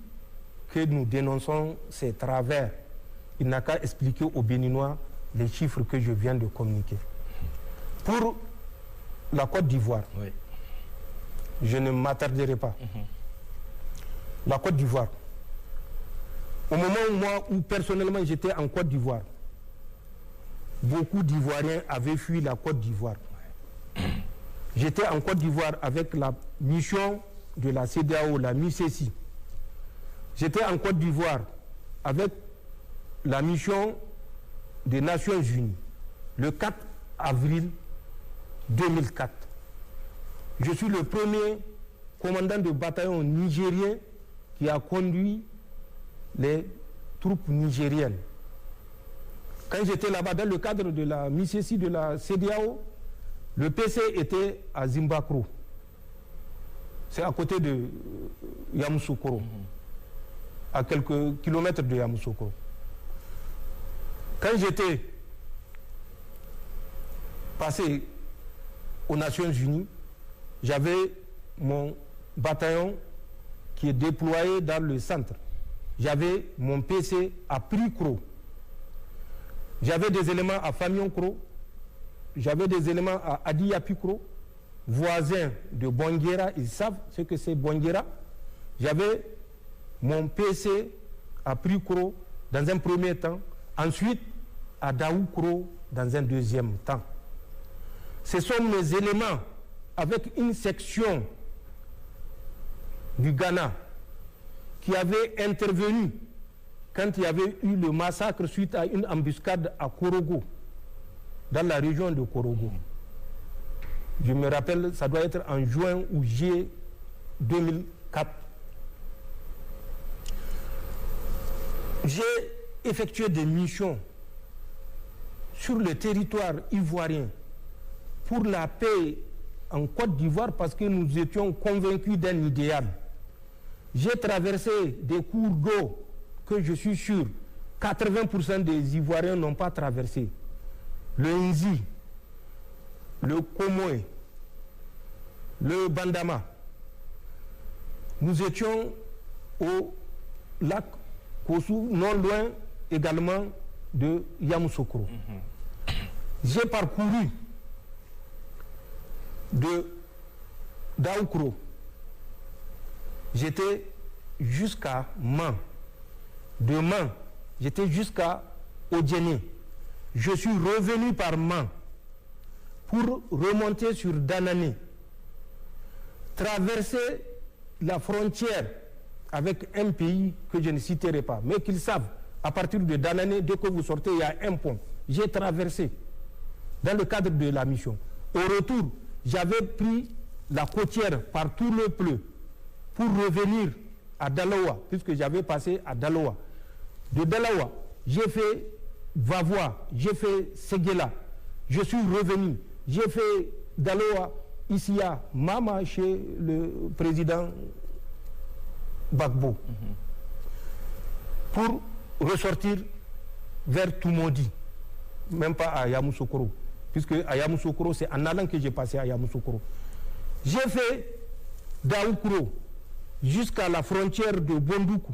que nous dénonçons ces travers. Il n'a qu'à expliquer aux Béninois les chiffres que je viens de communiquer. Pour la Côte d'Ivoire, je ne m'attarderai pas. La Côte d'Ivoire, au moment où personnellement j'étais en Côte d'Ivoire, beaucoup d'Ivoiriens avaient fui la Côte d'Ivoire. J'étais en Côte d'Ivoire avec la mission de la CEDEAO, la MICESI. J'étais en Côte d'Ivoire avec la mission des Nations Unies, le 4 avril 2004. Je suis le premier commandant de bataillon nigérien qui a conduit les troupes nigériennes. Quand j'étais là-bas, dans le cadre de la MICESI de la CEDEAO, le PC était à Zimbabwe. C'est à côté de Yamoussoukro, à quelques kilomètres de Yamoussoukro. Quand j'étais passé aux Nations Unies, j'avais mon bataillon qui est déployé dans le centre. J'avais mon PC à Prix-Cros. J'avais des éléments à Famion-Cros. J'avais des éléments à Adiapi-Cros. Voisins de Bonguera, ils savent ce que c'est Bonguera. J'avais mon PC à Prix-Cros dans un premier temps. Ensuite, à Daou-Cros dans un deuxième temps. Ce sont mes éléments avec une section du Ghana qui avait intervenu quand il y avait eu le massacre suite à une embuscade à Korogo, dans la région de Korogo. Je me rappelle, ça doit être en juin ou juillet 2004. J'ai effectué des missions sur le territoire ivoirien pour la paix en Côte d'Ivoire parce que nous étions convaincus d'un idéal. J'ai traversé des cours d'eau que je suis sûr 80% des Ivoiriens n'ont pas traversé. Le Nzi, le Komoé, le Bandama. Nous étions au lac Kossou, non loin également de Yamoussoukro. J'ai parcouru de Daoukro. J'étais jusqu'à Man. De Man, j'étais jusqu'à Odjene. Je suis revenu par Man pour remonter sur Danane, traverser la frontière avec un pays que je ne citerai pas, mais qu'ils savent, à partir de Danane, dès que vous sortez, il y a un pont. J'ai traversé dans le cadre de la mission. Au retour, j'avais pris la côtière par tout le pleu pour revenir à Dalawa, puisque j'avais passé à Dalawa. De Dalawa, j'ai fait Vavois, j'ai fait Séguéla, je suis revenu, j'ai fait Dalawa, ici à Mama, chez le président Gbagbo, pour ressortir vers Toumoudi, même pas à Yamoussoukro, puisque à Yamoussoukro, c'est en allant que j'ai passé à Yamoussoukro. J'ai fait Daoukro jusqu'à la frontière de Bondoukou,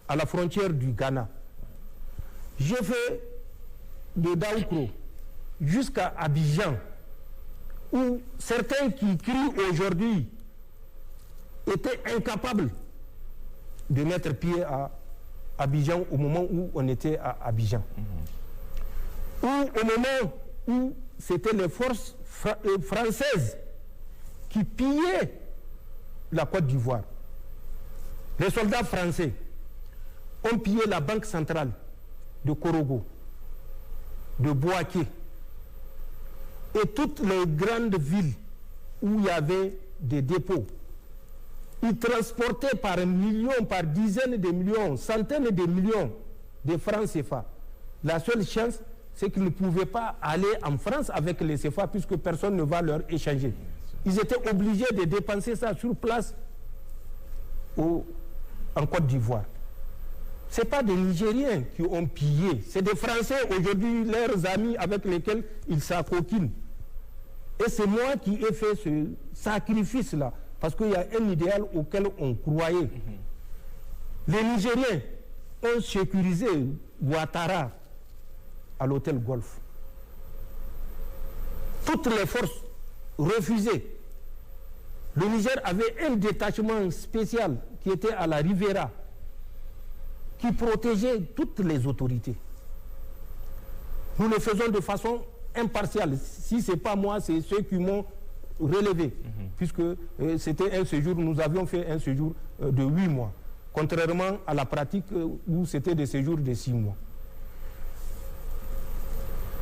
à la frontière du Ghana. J'ai fait de Daoukro jusqu'à Abidjan, où certains qui crient aujourd'hui étaient incapables de mettre pied à Abidjan au moment où on était à Abidjan. Ou au moment où c'était les forces françaises qui pillaient la Côte d'Ivoire. Les soldats français ont pillé la banque centrale de Korogo, de Bouaké, et toutes les grandes villes où il y avait des dépôts. Ils transportaient par millions, par dizaines de millions, centaines de millions de francs CFA. La seule chance, c'est qu'ils ne pouvaient pas aller en France avec les CFA puisque personne ne va leur échanger. Ils étaient obligés de dépenser ça sur place en Côte d'Ivoire. Ce n'est pas des Nigériens qui ont pillé, c'est des Français aujourd'hui, leurs amis avec lesquels ils s'acoquinent. Et c'est moi qui ai fait ce sacrifice-là, parce qu'il y a un idéal auquel on croyait. Les Nigériens ont sécurisé Ouattara à l'hôtel Golf. Toutes les forces refusaient. Le Niger avait un détachement spécial qui était à la Rivera, qui protégeait toutes les autorités. Nous le faisons de façon impartiale. Si ce n'est pas moi, c'est ceux qui m'ont relevé. Puisque c'était un séjour, nous avions fait un séjour de 8 mois. Contrairement à la pratique où c'était des séjours de 6 mois.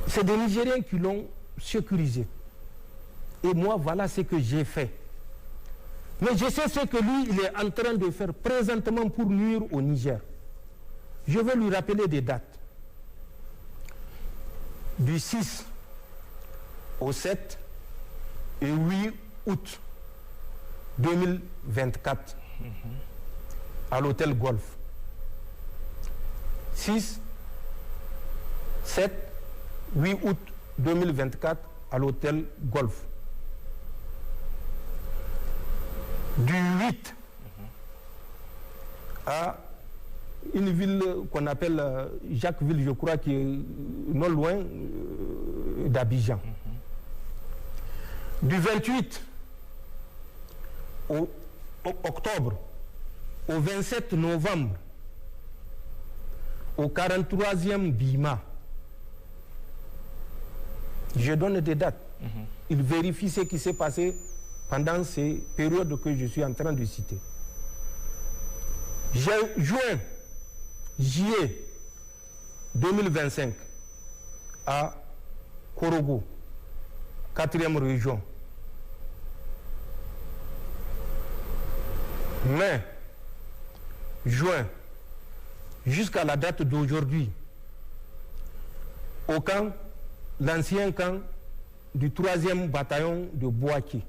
C'est des Nigériens qui l'ont sécurisé. Et moi, voilà ce que j'ai fait. Mais je sais ce que lui, il est en train de faire présentement pour nuire au Niger. Je vais lui rappeler des dates. Du 6 au 7 et 8 août 2024 à l'hôtel Golf. 6, 7, 8 août 2024 à l'hôtel Golf. Du 8 à une ville qu'on appelle Jacquesville, je crois, qui est non loin d'Abidjan. Du 28 au octobre au 27 novembre au 43e Bima. Je donne des dates. Il vérifie ce qui s'est passé pendant ces périodes que je suis en train de citer. Juillet 2025 à Korogo, 4e région. Mai, juin, jusqu'à la date d'aujourd'hui, au camp, l'ancien camp du 3e bataillon de Bouaki.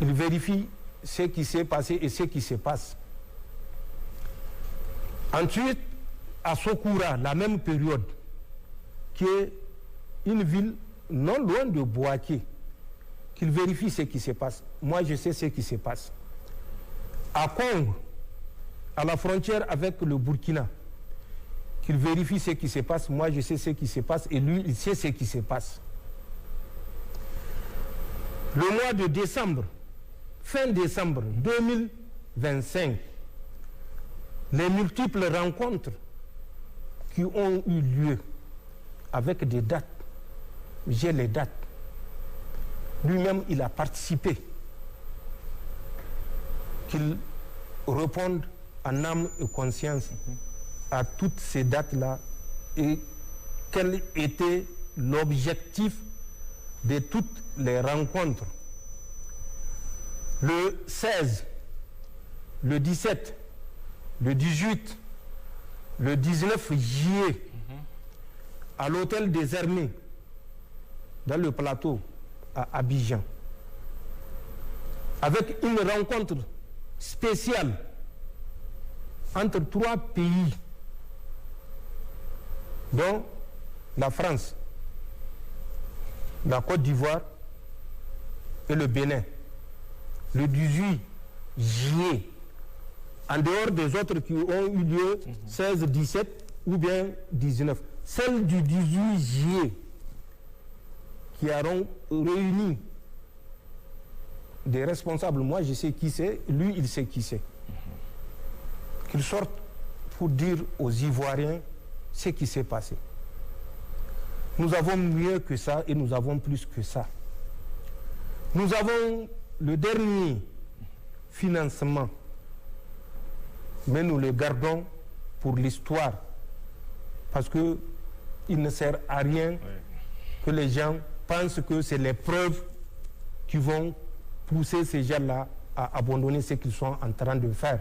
Il vérifie ce qui s'est passé et ce qui se passe. Ensuite, à Sokura, la même période, qui est une ville non loin de Bouaki, qu'il vérifie ce qui se passe. Moi, je sais ce qui se passe. À Congo, à la frontière avec le Burkina, qu'il vérifie ce qui se passe. Moi, je sais ce qui se passe et lui, il sait ce qui se passe. Le mois de décembre, fin décembre 2025, les multiples rencontres qui ont eu lieu avec des dates, j'ai les dates. Lui-même, il a participé. Qu'il réponde en âme et conscience à toutes ces dates-là et quel était l'objectif de toutes les rencontres. Le 16, le 17, le 18, le 19 juillet, à l'hôtel des Armées, dans le plateau, à Abidjan, avec une rencontre spéciale entre 3 pays, dont la France, la Côte d'Ivoire et le Bénin, le 18 juillet, en dehors des autres qui ont eu lieu 16, 17 ou bien 19. Celle du 18 juillet qui a réuni des responsables, moi je sais qui c'est, lui il sait qui c'est. Qu'ils sortent pour dire aux Ivoiriens ce qui s'est passé. Nous avons mieux que ça et nous avons plus que ça. Nous avons le dernier financement, mais nous le gardons pour l'histoire, parce qu'il ne sert à rien que les gens pensent que c'est les preuves qui vont pousser ces gens-là à abandonner ce qu'ils sont en train de faire.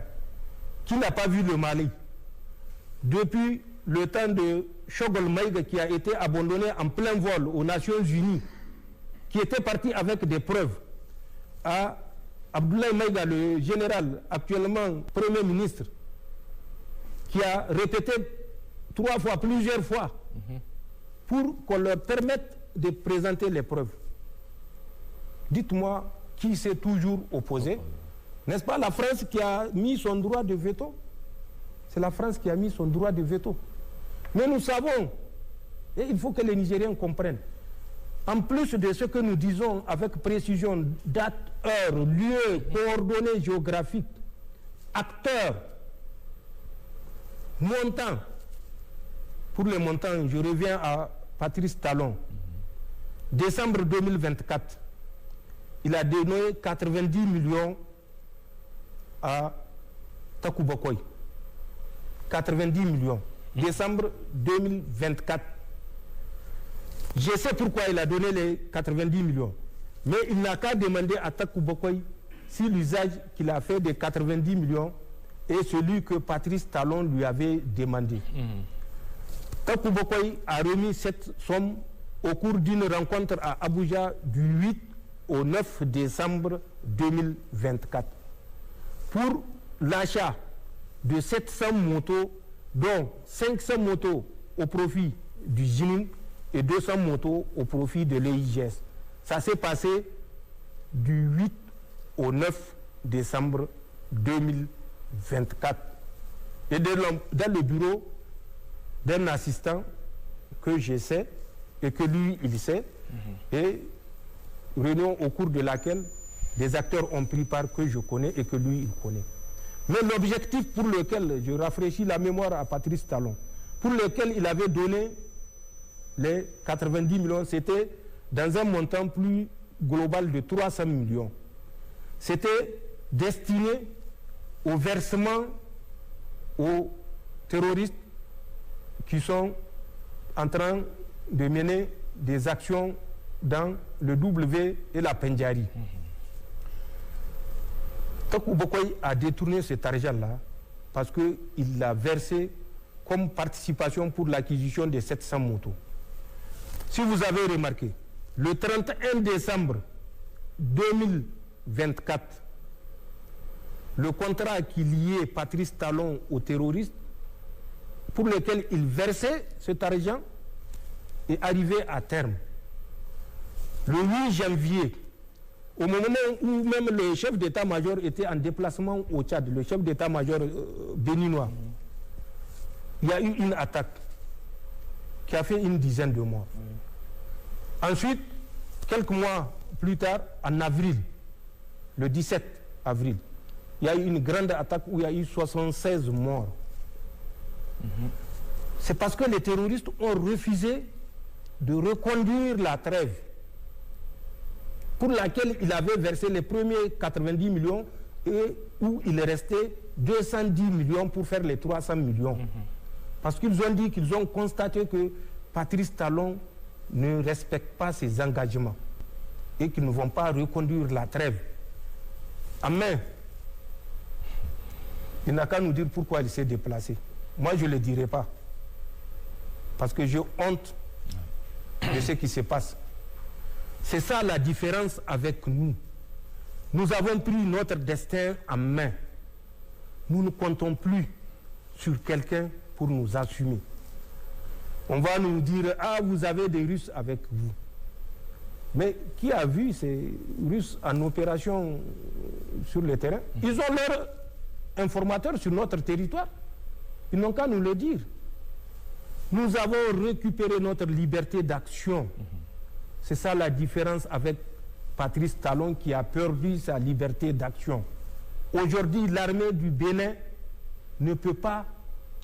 Qui n'a pas vu le Mali? Depuis le temps de Choguel Maïga, qui a été abandonné en plein vol aux Nations Unies, qui était parti avec des preuves, à Abdoulaye Maïga, le général actuellement Premier ministre, qui a répété 3 fois, plusieurs fois, pour qu'on leur permette de présenter les preuves. Dites-moi qui s'est toujours opposé. N'est-ce pas la France qui a mis son droit de veto? C'est la France qui a mis son droit de veto. Mais nous savons, et il faut que les Nigériens comprennent, en plus de ce que nous disons avec précision, date, heure, lieu, coordonnées géographiques, acteurs, montant. Pour les montants, je reviens à Patrice Talon. Décembre 2024, il a donné 90 millions à Takou Bokoy. 90 millions. Décembre 2024. Je sais pourquoi il a donné les 90 millions. Mais il n'a qu'à demander à Takou Bokoy si l'usage qu'il a fait des 90 millions est celui que Patrice Talon lui avait demandé. Takou Bokoy a remis cette somme au cours d'une rencontre à Abuja du 8 au 9 décembre 2024 pour l'achat de 700 motos dont 500 motos au profit du GININ et 200 motos au profit de l'EIGS. Ça s'est passé du 8 au 9 décembre 2024. Et dans le bureau d'un assistant que je sais et que lui, il sait, et réunion au cours de laquelle des acteurs ont pris part que je connais et que lui, il connaît. Mais l'objectif pour lequel, je rafraîchis la mémoire à Patrice Talon, pour lequel il avait donné les 90 millions, c'était dans un montant plus global de 300 millions. C'était destiné au versement aux terroristes qui sont en train de mener des actions dans le W et la Pendjari. Tokou Bokoy a détourné cet argent-là parce qu'il l'a versé comme participation pour l'acquisition de 700 motos. Si vous avez remarqué, le 31 décembre 2024, le contrat qui liait Patrice Talon aux terroristes, pour lequel il versait cet argent, est arrivé à terme. Le 8 janvier, au moment où même le chef d'état-major était en déplacement au Tchad, le chef d'état-major béninois, il y a eu une attaque qui a fait une dizaine de morts. Ensuite, quelques mois plus tard, en avril, le 17 avril, il y a eu une grande attaque où il y a eu 76 morts. C'est parce que les terroristes ont refusé de reconduire la trêve pour laquelle il avait versé les premiers 90 millions et où il restait 210 millions pour faire les 300 millions. Parce qu'ils ont dit qu'ils ont constaté que Patrice Talon ne respecte pas ses engagements et qu'ils ne vont pas reconduire la trêve. Amen. Il n'a qu'à nous dire pourquoi il s'est déplacé. Moi, je ne le dirai pas. Parce que j'ai honte de ce qui se passe. C'est ça la différence avec nous. Nous avons pris notre destin en main. Nous ne comptons plus sur quelqu'un pour nous assumer. On va nous dire, ah, vous avez des Russes avec vous. Mais qui a vu ces Russes en opération sur le terrain? Ils ont leurs informateurs sur notre territoire. Ils n'ont qu'à nous le dire. Nous avons récupéré notre liberté d'action. C'est ça la différence avec Patrice Talon qui a perdu sa liberté d'action. Aujourd'hui, l'armée du Bénin ne peut pas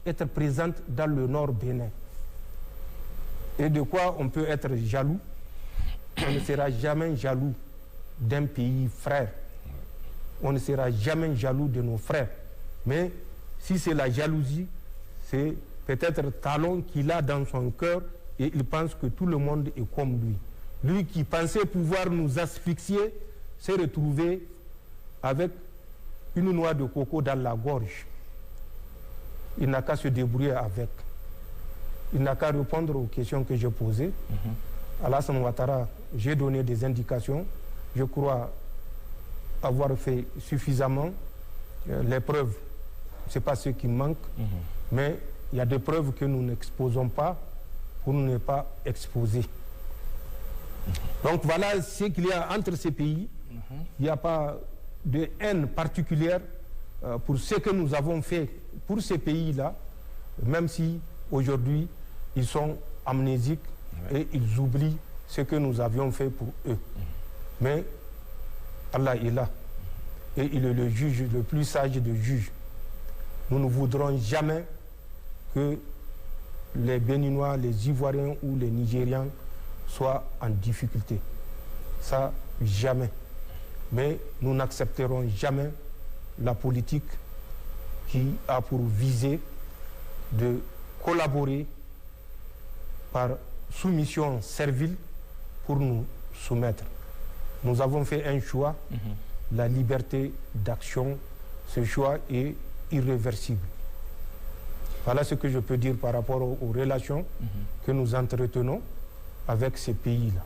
être présente dans le nord Bénin. Et de quoi on peut être jaloux? On ne sera jamais jaloux d'un pays frère. On ne sera jamais jaloux de nos frères. Mais si c'est la jalousie, c'est peut-être Talon qu'il a dans son cœur et il pense que tout le monde est comme lui. Lui qui pensait pouvoir nous asphyxier s'est retrouvé avec une noix de coco dans la gorge. Il n'a qu'à se débrouiller avec. Il n'a qu'à répondre aux questions que j'ai posées. Alassane Ouattara, j'ai donné des indications. Je crois avoir fait suffisamment. Les preuves, ce n'est pas ce qui manque, mais il y a des preuves que nous n'exposons pas pour ne pas exposer. Donc voilà ce qu'il y a entre ces pays. Il n'y a pas de haine particulière pour ce que nous avons fait pour ces pays-là, même si aujourd'hui ils sont amnésiques et ils oublient ce que nous avions fait pour eux. Mais Allah est là et il est le juge, le plus sage des juges. Nous ne voudrons jamais que les Béninois, les Ivoiriens ou les Nigérians soient en difficulté. Ça, jamais. Mais nous n'accepterons jamais la politique qui a pour visée de collaborer par soumission servile pour nous soumettre. Nous avons fait un choix, la liberté d'action. Ce choix est irréversible. Voilà ce que je peux dire par rapport aux relations que nous entretenons avec ces pays-là.